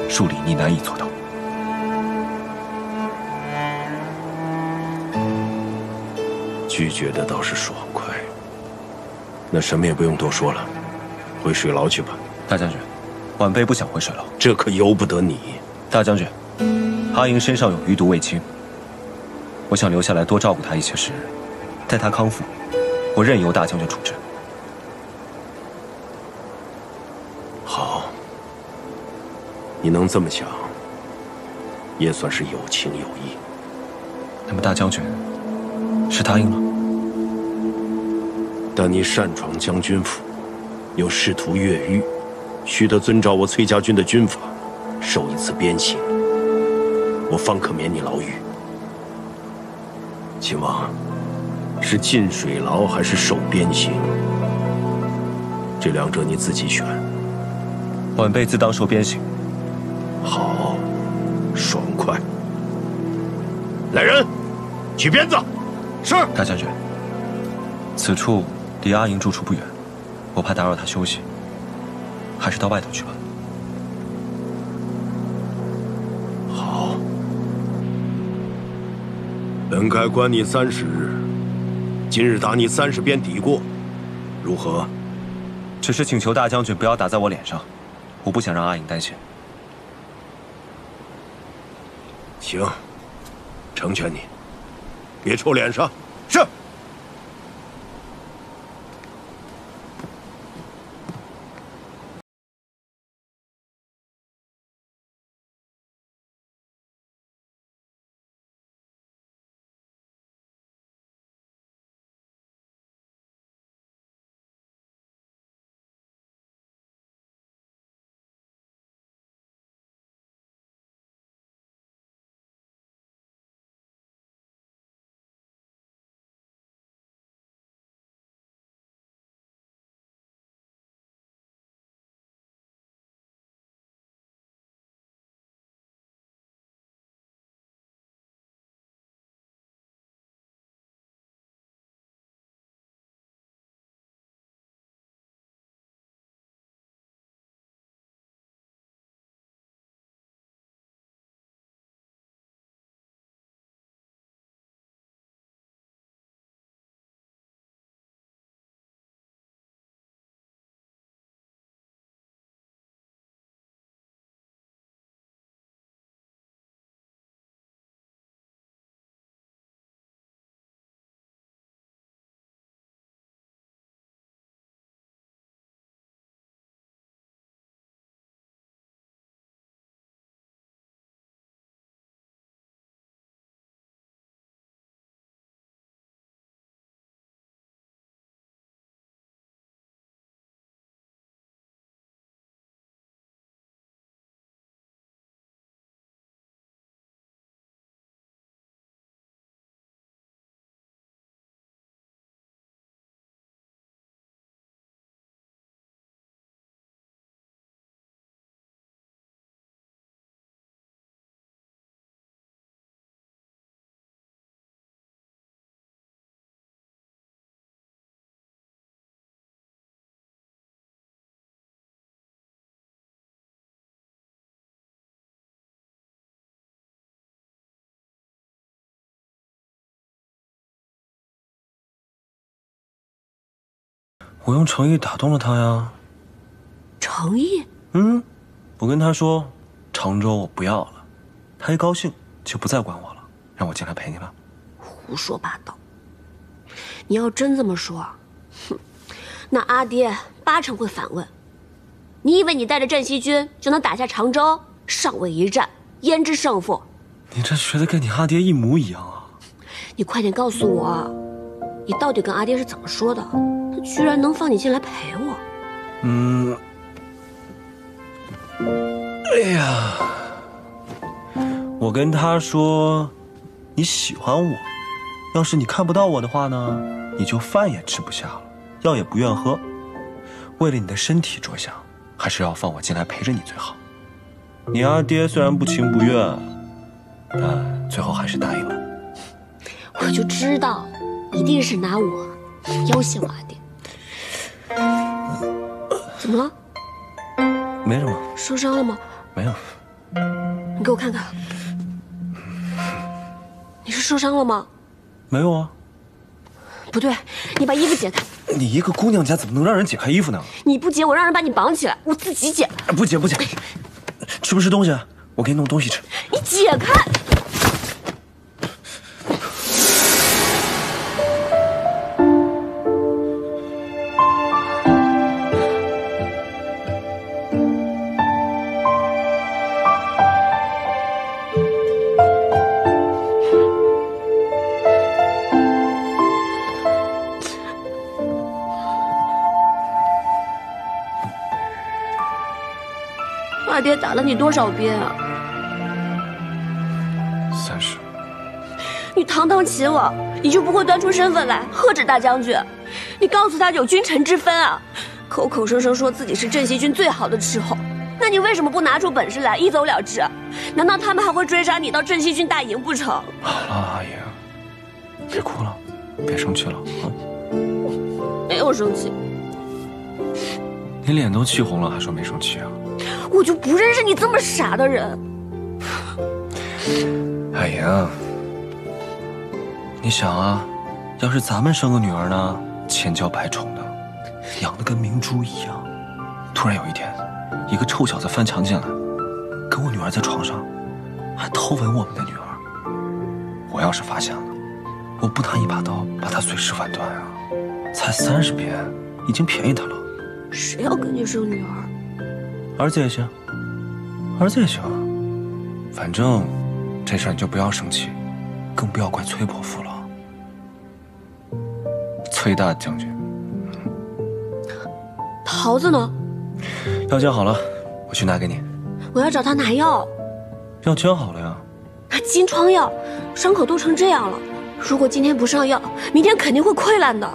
恕李逆难以做到。拒绝的倒是爽快。那什么也不用多说了，回水牢去吧。大将军，晚辈不想回水牢，这可由不得你。大将军，阿莹身上有余毒未清，我想留下来多照顾她一些时日，待她康复，我任由大将军处置。好，你能这么想，也算是有情有义。那么大将军是答应了？但你擅闯将军府，又试图越狱，须得遵照我崔家军的军法，受一次鞭刑，我方可免你牢狱。秦王，是进水牢还是受鞭刑？这两者你自己选。晚辈自当受鞭刑。好，爽快。来人，取鞭子。是。大将军，此处离阿莹住处不远，我怕打扰她休息，还是到外头去吧。好，本该关你30日，今日打你30鞭抵过，如何？只是请求大将军不要打在我脸上，我不想让阿莹担心。行，成全你，别臭脸上。是。我用诚意打动了他呀。诚意？我跟他说，常州我不要了，他一高兴就不再管我了，让我进来陪你了。胡说八道！你要真这么说，哼，那阿爹8成会反问：你以为你带着镇西军就能打下常州？上位一战，焉知胜负？你这学的跟你阿爹一模一样啊！你快点告诉我，你到底跟阿爹是怎么说的？他居然能放你进来陪我？哎呀，我跟他说你喜欢我，要是你看不到我的话呢，你就饭也吃不下了，药也不愿喝。为了你的身体着想，还是要放我进来陪着你最好。你阿爹虽然不情不愿，但最后还是答应了。我就知道，一定是拿我要挟我阿爹。怎么了？没什么。受伤了吗？没有。你给我看看。你是受伤了吗？没有啊。不对，你把衣服解开。你一个姑娘家怎么能让人解开衣服呢？你不解，我让人把你绑起来，我自己解。不解不解，吃不吃东西啊？我给你弄东西吃。你解开！阿爹打了你多少鞭啊？30。你堂堂秦王，你就不会端出身份来呵止大将军？你告诉他有君臣之分啊！口口声声说自己是镇西军最好的斥候，那你为什么不拿出本事来一走了之？难道他们还会追杀你到镇西军大营不成？好了，阿姨，别哭了，别生气了啊！没有生气。你脸都气红了，还说没生气啊？我就不认识你这么傻的人。阿姨啊，你想啊，要是咱们生个女儿呢，千娇百宠的，养得跟明珠一样。突然有一天，一个臭小子翻墙进来，跟我女儿在床上，还偷吻我们的女儿。我要是发现了，我不拿一把刀把他碎尸万段啊！才30鞭，已经便宜他了。谁要跟你生女儿？儿子也行，儿子也行，反正这事儿你就不要生气，更不要怪崔伯父了。崔大将军，桃子呢？药煎好了，我去拿给你。我要找他拿药。药煎好了呀。他金疮药，伤口都成这样了，如果今天不上药，明天肯定会溃烂的。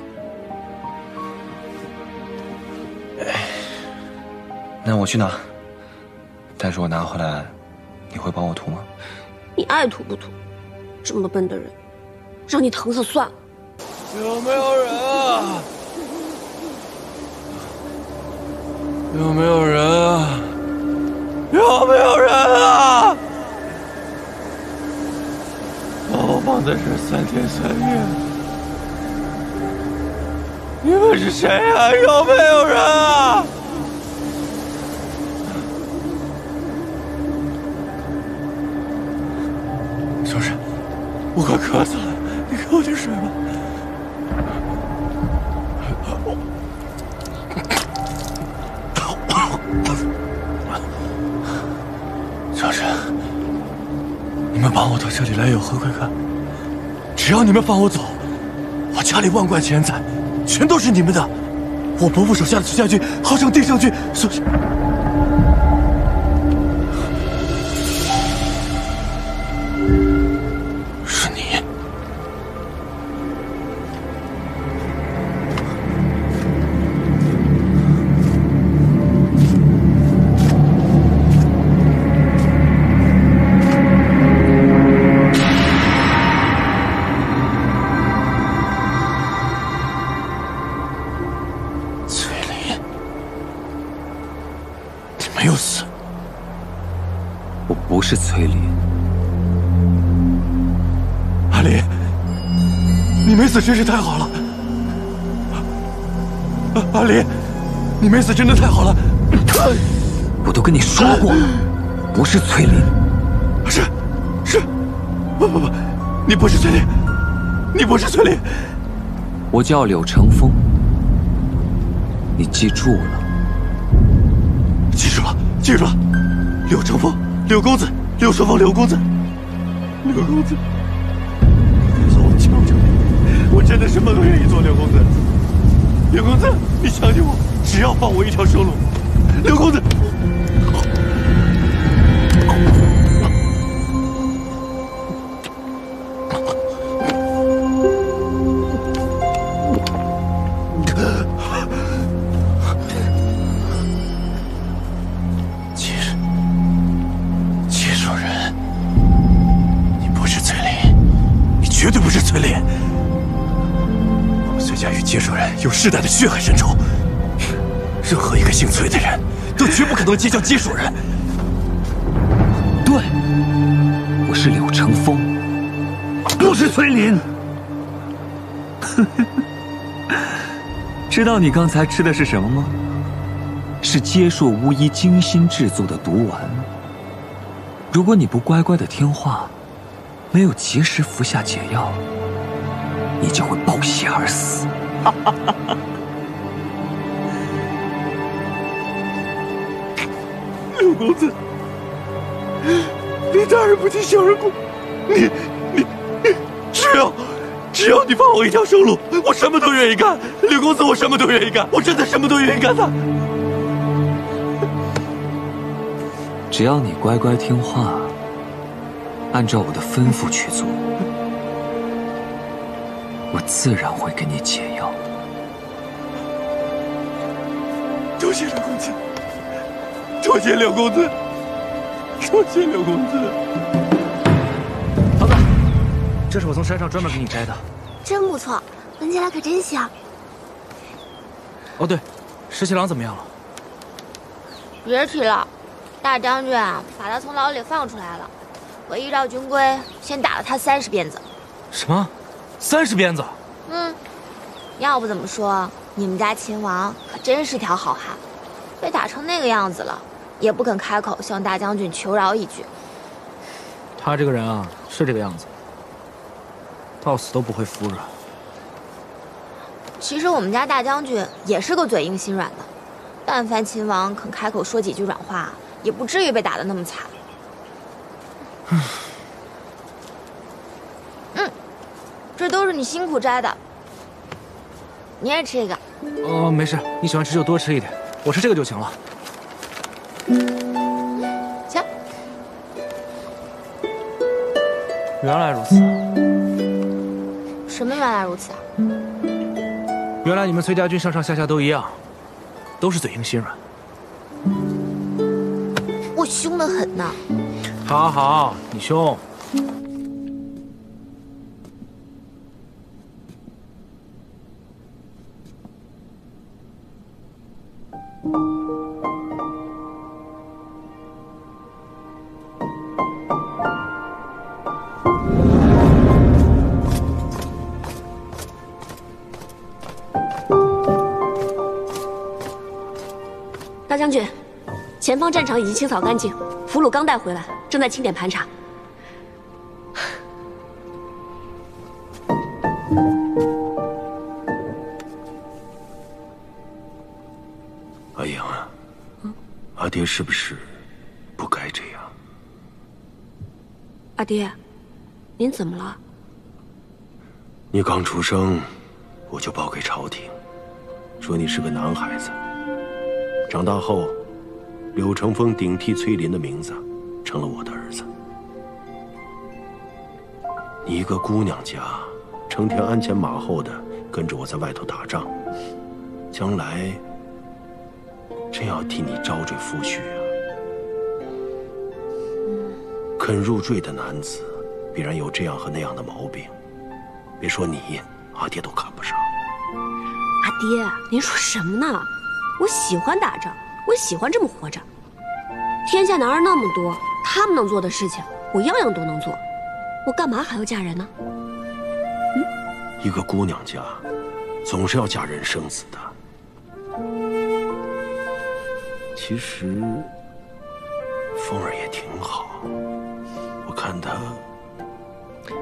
那我去拿，但是我拿回来，你会帮我涂吗？你爱涂不涂？这么笨的人，让你疼死算了。有没有人啊？有没有人啊？有没有人啊？把我绑在这3天3夜，你们是谁啊？有没有人啊？小沈，我快渴死了，你给我点水吧。小沈，你们把我到这里来有何贵干？只要你们放我走，我家里万贯钱财全都是你们的。我伯父手下的崔家军号称地上军，所以。不是崔林。阿离，你没死真是太好了。阿离，你没死真的太好了。我都跟你说过了，不是崔林。是，不，你不是崔林，你不是崔林。我叫柳成风，你记住了？记住了。柳成风，柳公子，柳成风，柳公子，柳公子。我求求你，我真的什么都愿意做，柳公子。柳公子，你相信我。只要放我一条生路，刘公子。接手人，你不是崔林，你绝对不是崔林。我们崔家与接手人有世代的血海深仇，任何一个姓崔的人都绝不可能结交接手人。对，我是柳成风，不是崔林。知道你刚才吃的是什么吗？是接硕巫医精心制作的毒丸。如果你不乖乖的听话，没有及时服下解药，你就会暴血而死。柳公子，你大人不计小人过，你，只要你放我一条生路，我什么都愿意干。柳公子，我什么都愿意干，我真的什么都愿意干的。只要你乖乖听话，按照我的吩咐去做，我自然会给你解药。多谢柳公子，多谢柳公子，多谢柳公子。桃子，这是我从山上专门给你摘的。真不错，闻起来可真香。哦对，石七郎怎么样了？别提了，大将军啊，把他从牢里放出来了。我依照军规，先打了他30鞭子。什么？30鞭子？要不怎么说你们家秦王可真是条好汉，被打成那个样子了，也不肯开口向大将军求饶一句。他这个人啊，是这个样子，到死都不会服软。其实我们家大将军也是个嘴硬心软的，但凡秦王肯开口说几句软话，也不至于被打得那么惨。这都是你辛苦摘的，你也吃一个。哦，没事，你喜欢吃就多吃一点，我吃这个就行了。行。原来如此。什么原来如此啊？原来你们崔家军上上下下都一样，都是嘴硬心软。我凶得很呢。好好，你凶。大将军，前方战场已经清扫干净，俘虏刚带回来，正在清点盘查。阿英啊，阿爹是不是不该这样？阿爹，您怎么了？你刚出生，我就报给朝廷，说你是个男孩子。长大后，柳成风顶替崔林的名字，成了我的儿子。你一个姑娘家，成天鞍前马后的跟着我在外头打仗，将来真要替你招赘夫婿啊！肯入赘的男子，必然有这样和那样的毛病。别说你，阿爹都看不上。阿爹，您说什么呢？我喜欢打仗，我喜欢这么活着。天下男儿那么多，他们能做的事情，我样样都能做。我干嘛还要嫁人呢？一个姑娘家，总是要嫁人生子的。其实，凤儿也挺好。我看她……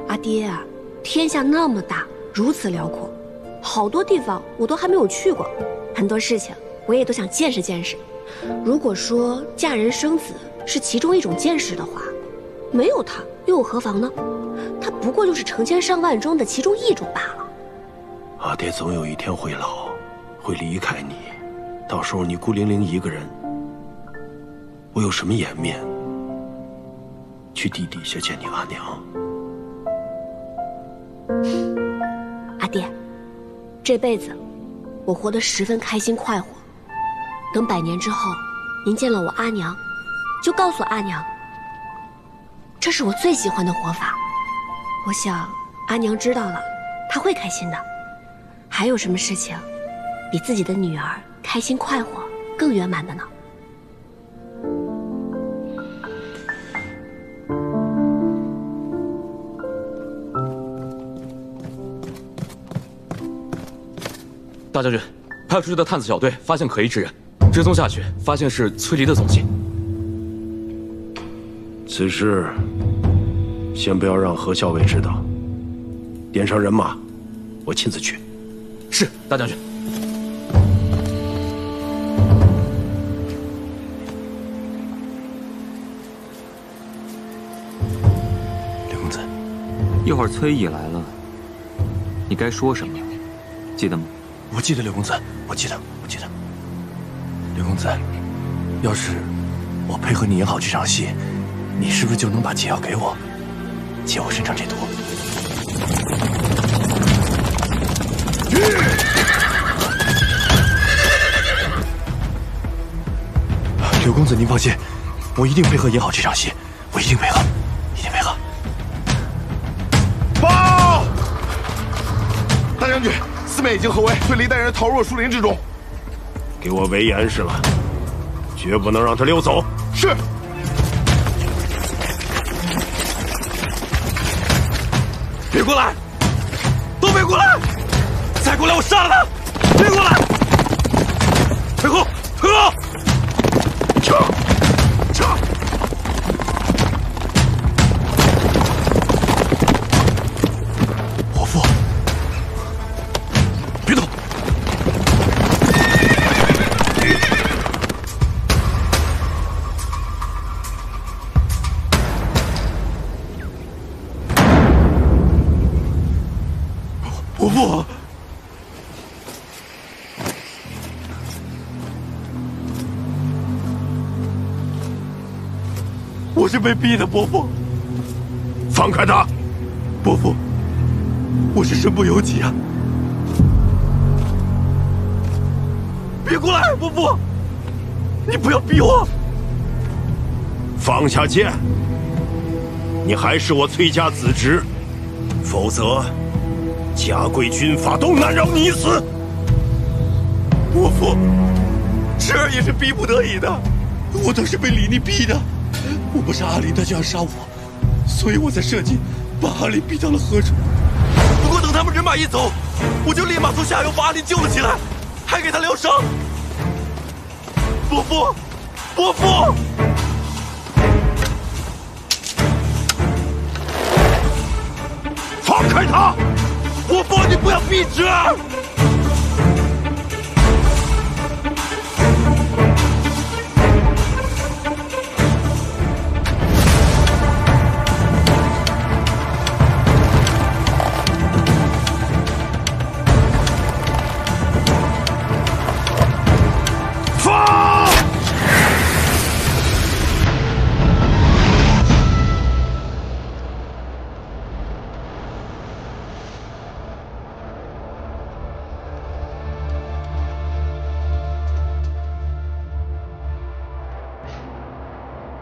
阿爹啊，天下那么大，如此辽阔，好多地方我都还没有去过，很多事情我也都想见识见识。如果说嫁人生子是其中一种见识的话，没有他又何妨呢？他不过就是成千上万中的其中一种罢了。阿爹总有一天会老，会离开你，到时候你孤零零一个人，我有什么颜面去地底下见你阿娘？阿爹，这辈子我活得十分开心快活。等100年之后，您见了我阿娘，就告诉阿娘，这是我最喜欢的活法。我想阿娘知道了，她会开心的。还有什么事情比自己的女儿开心快活更圆满的呢？大将军，派出去的探子小队发现可疑之人，追踪下去，发现是崔离的踪迹。此事先不要让何校尉知道，点上人马，我亲自去。是，大将军。刘公子，一会儿崔乙来了，你该说什么，记得吗？我记得，刘公子，我记得。刘公子，要是我配合你演好这场戏，你是不是就能把解药给我，解我身上这毒？刘公子，您放心，我一定配合演好这场戏，我一定配合，一定配合。报！大将军，四面已经合围，崔离带人逃入了树林之中。给我围严实了，绝不能让他溜走。是。别过来！都别过来！再过来我杀了他！别过来！退后！退后！撤！撤！伯父，别动！伯父。我是被逼的，伯父。放开他！伯父，我是身不由己啊！别过来，伯父！你不要逼我！放下剑！你还是我崔家子侄，否则家规军法都难饶你一死。伯父，侄儿也是逼不得已的，我都是被李逆逼的。我不杀阿林，他就要杀我，所以我才设计把阿林逼到了河中。不过等他们人马一走，我就立马从下游把阿林救了起来，还给他疗伤。伯父，伯父！放开他！伯父，你不要逼侄儿！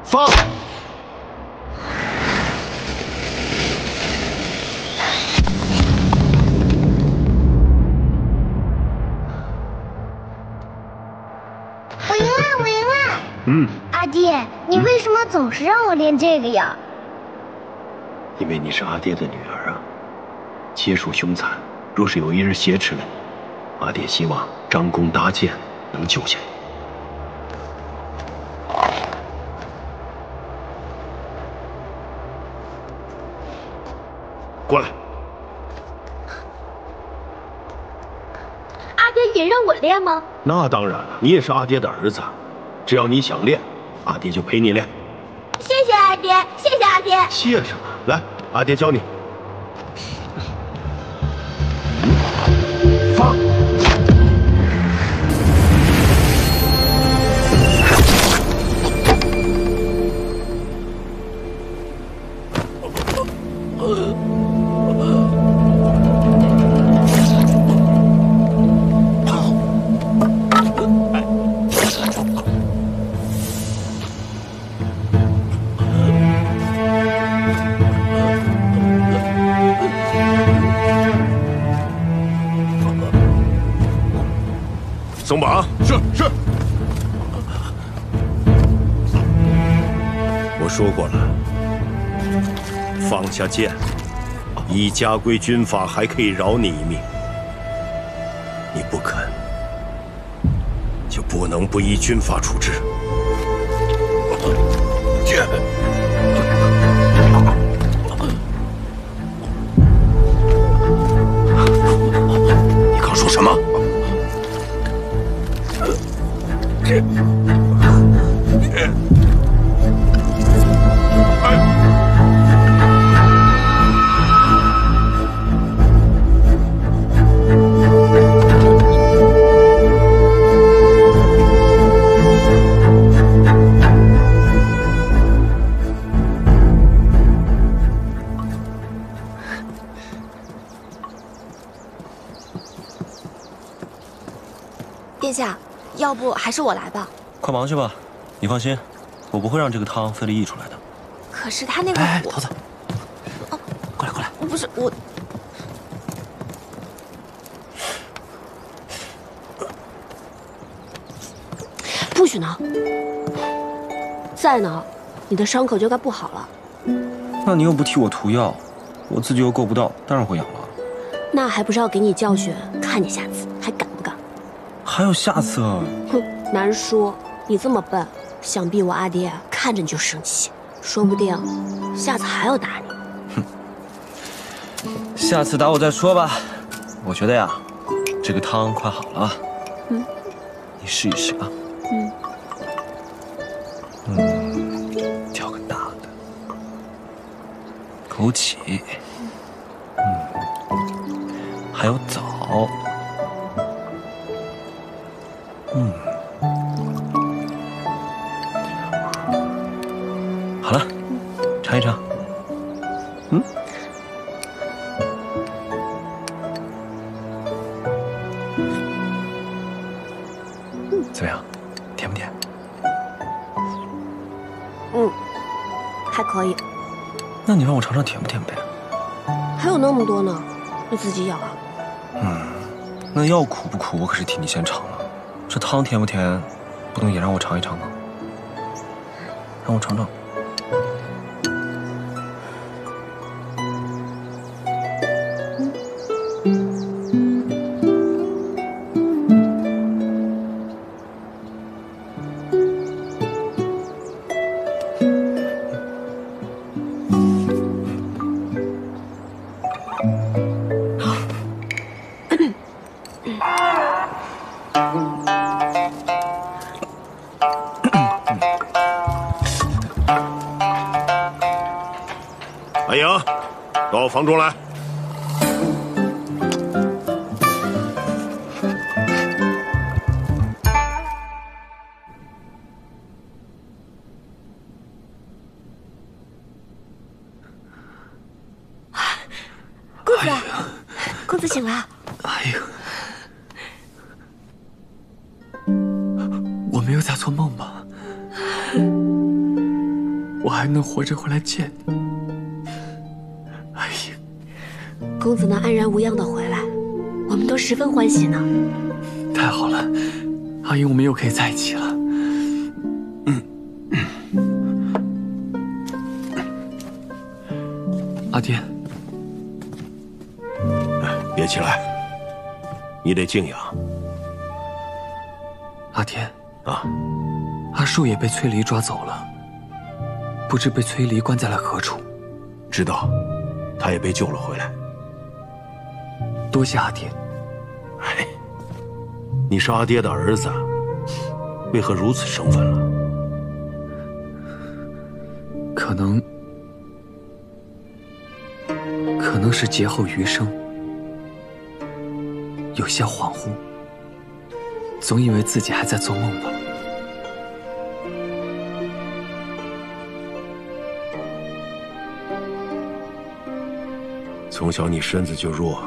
放！我赢了，我赢了！阿爹，你为什么总是让我练这个呀？因为你是阿爹的女儿啊，皆属凶残。若是有一日挟持了你，阿爹希望张弓搭箭能救下你。过来！阿爹也让我练吗？那当然了，你也是阿爹的儿子，只要你想练，阿爹就陪你练。谢谢阿爹，谢谢阿爹。谢什么？来，阿爹教你。放！说过了，放下剑，依家规军法，还可以饶你一命。你不肯，就不能不依军法处置。你刚说什么？殿下，要不还是我来吧。快忙去吧，你放心，我不会让这个汤费力溢出来的。可是他那个哎，桃子，哦，过来过来，不是我，不许挠！再挠，你的伤口就该不好了。那你又不替我涂药，我自己又够不到，当然会痒了。那还不是要给你教训，看你下次还敢不敢？还有下次啊？哼，难说。你这么笨，想必我阿爹看着你就生气，说不定下次还要打你。下次打我再说吧。我觉得呀，这个汤快好了。嗯，你试一试啊。挑个大的，枸杞，还有枣，好了，尝一尝。怎么样？甜不甜？还可以。那你让我尝尝甜不甜呗？还有那么多呢，你自己咬啊。那药苦不苦，我可是替你先尝了。这汤甜不甜，不能也让我尝一尝吗？让我尝尝。安莹，到房中来。公子，公子醒了。哎呦，我没有在做梦吧？我还能活着回来见你。哎呀，公子能安然无恙的回来，我们都十分欢喜呢。太好了，阿英，我们又可以在一起了。阿爹，别起来，你得静养。阿爹，啊，阿寿也被崔离抓走了，不知被崔离关在了何处。知道，他也被救了回来。多谢阿爹。哎，你是阿爹的儿子，为何如此生分了？可能是劫后余生，有些恍惚，总以为自己还在做梦吧。从小你身子就弱，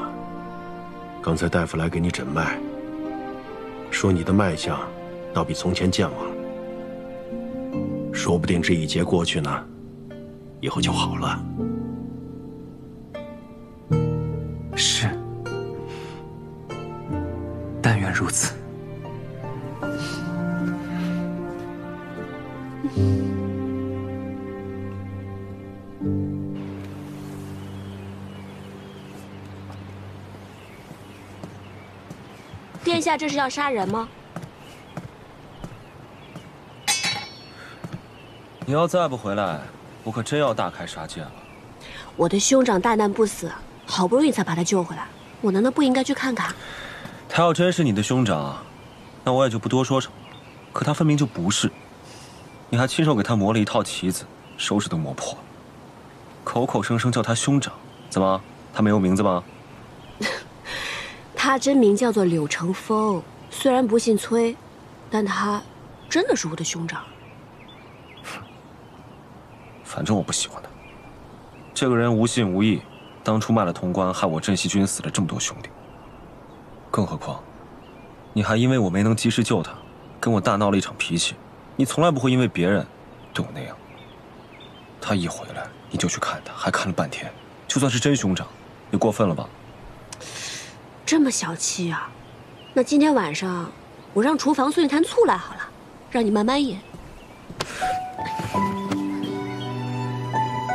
刚才大夫来给你诊脉，说你的脉象倒比从前健忘了，说不定这一劫过去呢，以后就好了。是，但愿如此。殿下这是要杀人吗？你要再不回来，我可真要大开杀戒了。我的兄长大难不死，好不容易才把他救回来，我难道不应该去看看？他要真是你的兄长，那我也就不多说什么了。可他分明就不是，你还亲手给他磨了一套旗子，手指都磨破了，口口声声叫他兄长，怎么？他没有名字吗？他真名叫做柳成风，虽然不姓崔，但他真的是我的兄长。反正我不喜欢他。这个人无信无义，当初卖了潼关，害我镇西军死了这么多兄弟。更何况，你还因为我没能及时救他，跟我大闹了一场脾气。你从来不会因为别人对我那样。他一回来，你就去看他，还看了半天，就算是真兄长，也过分了吧？这么小气啊？那今天晚上我让厨房送一坛醋来好了，让你慢慢饮。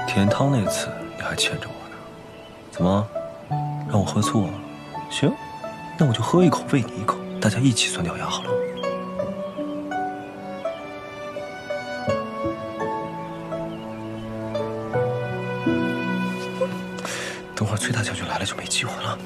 甜汤那次你还欠着我呢，怎么让我喝醋啊？行，那我就喝一口喂你一口，大家一起酸掉牙好了。等会儿崔大将军来了就没机会了。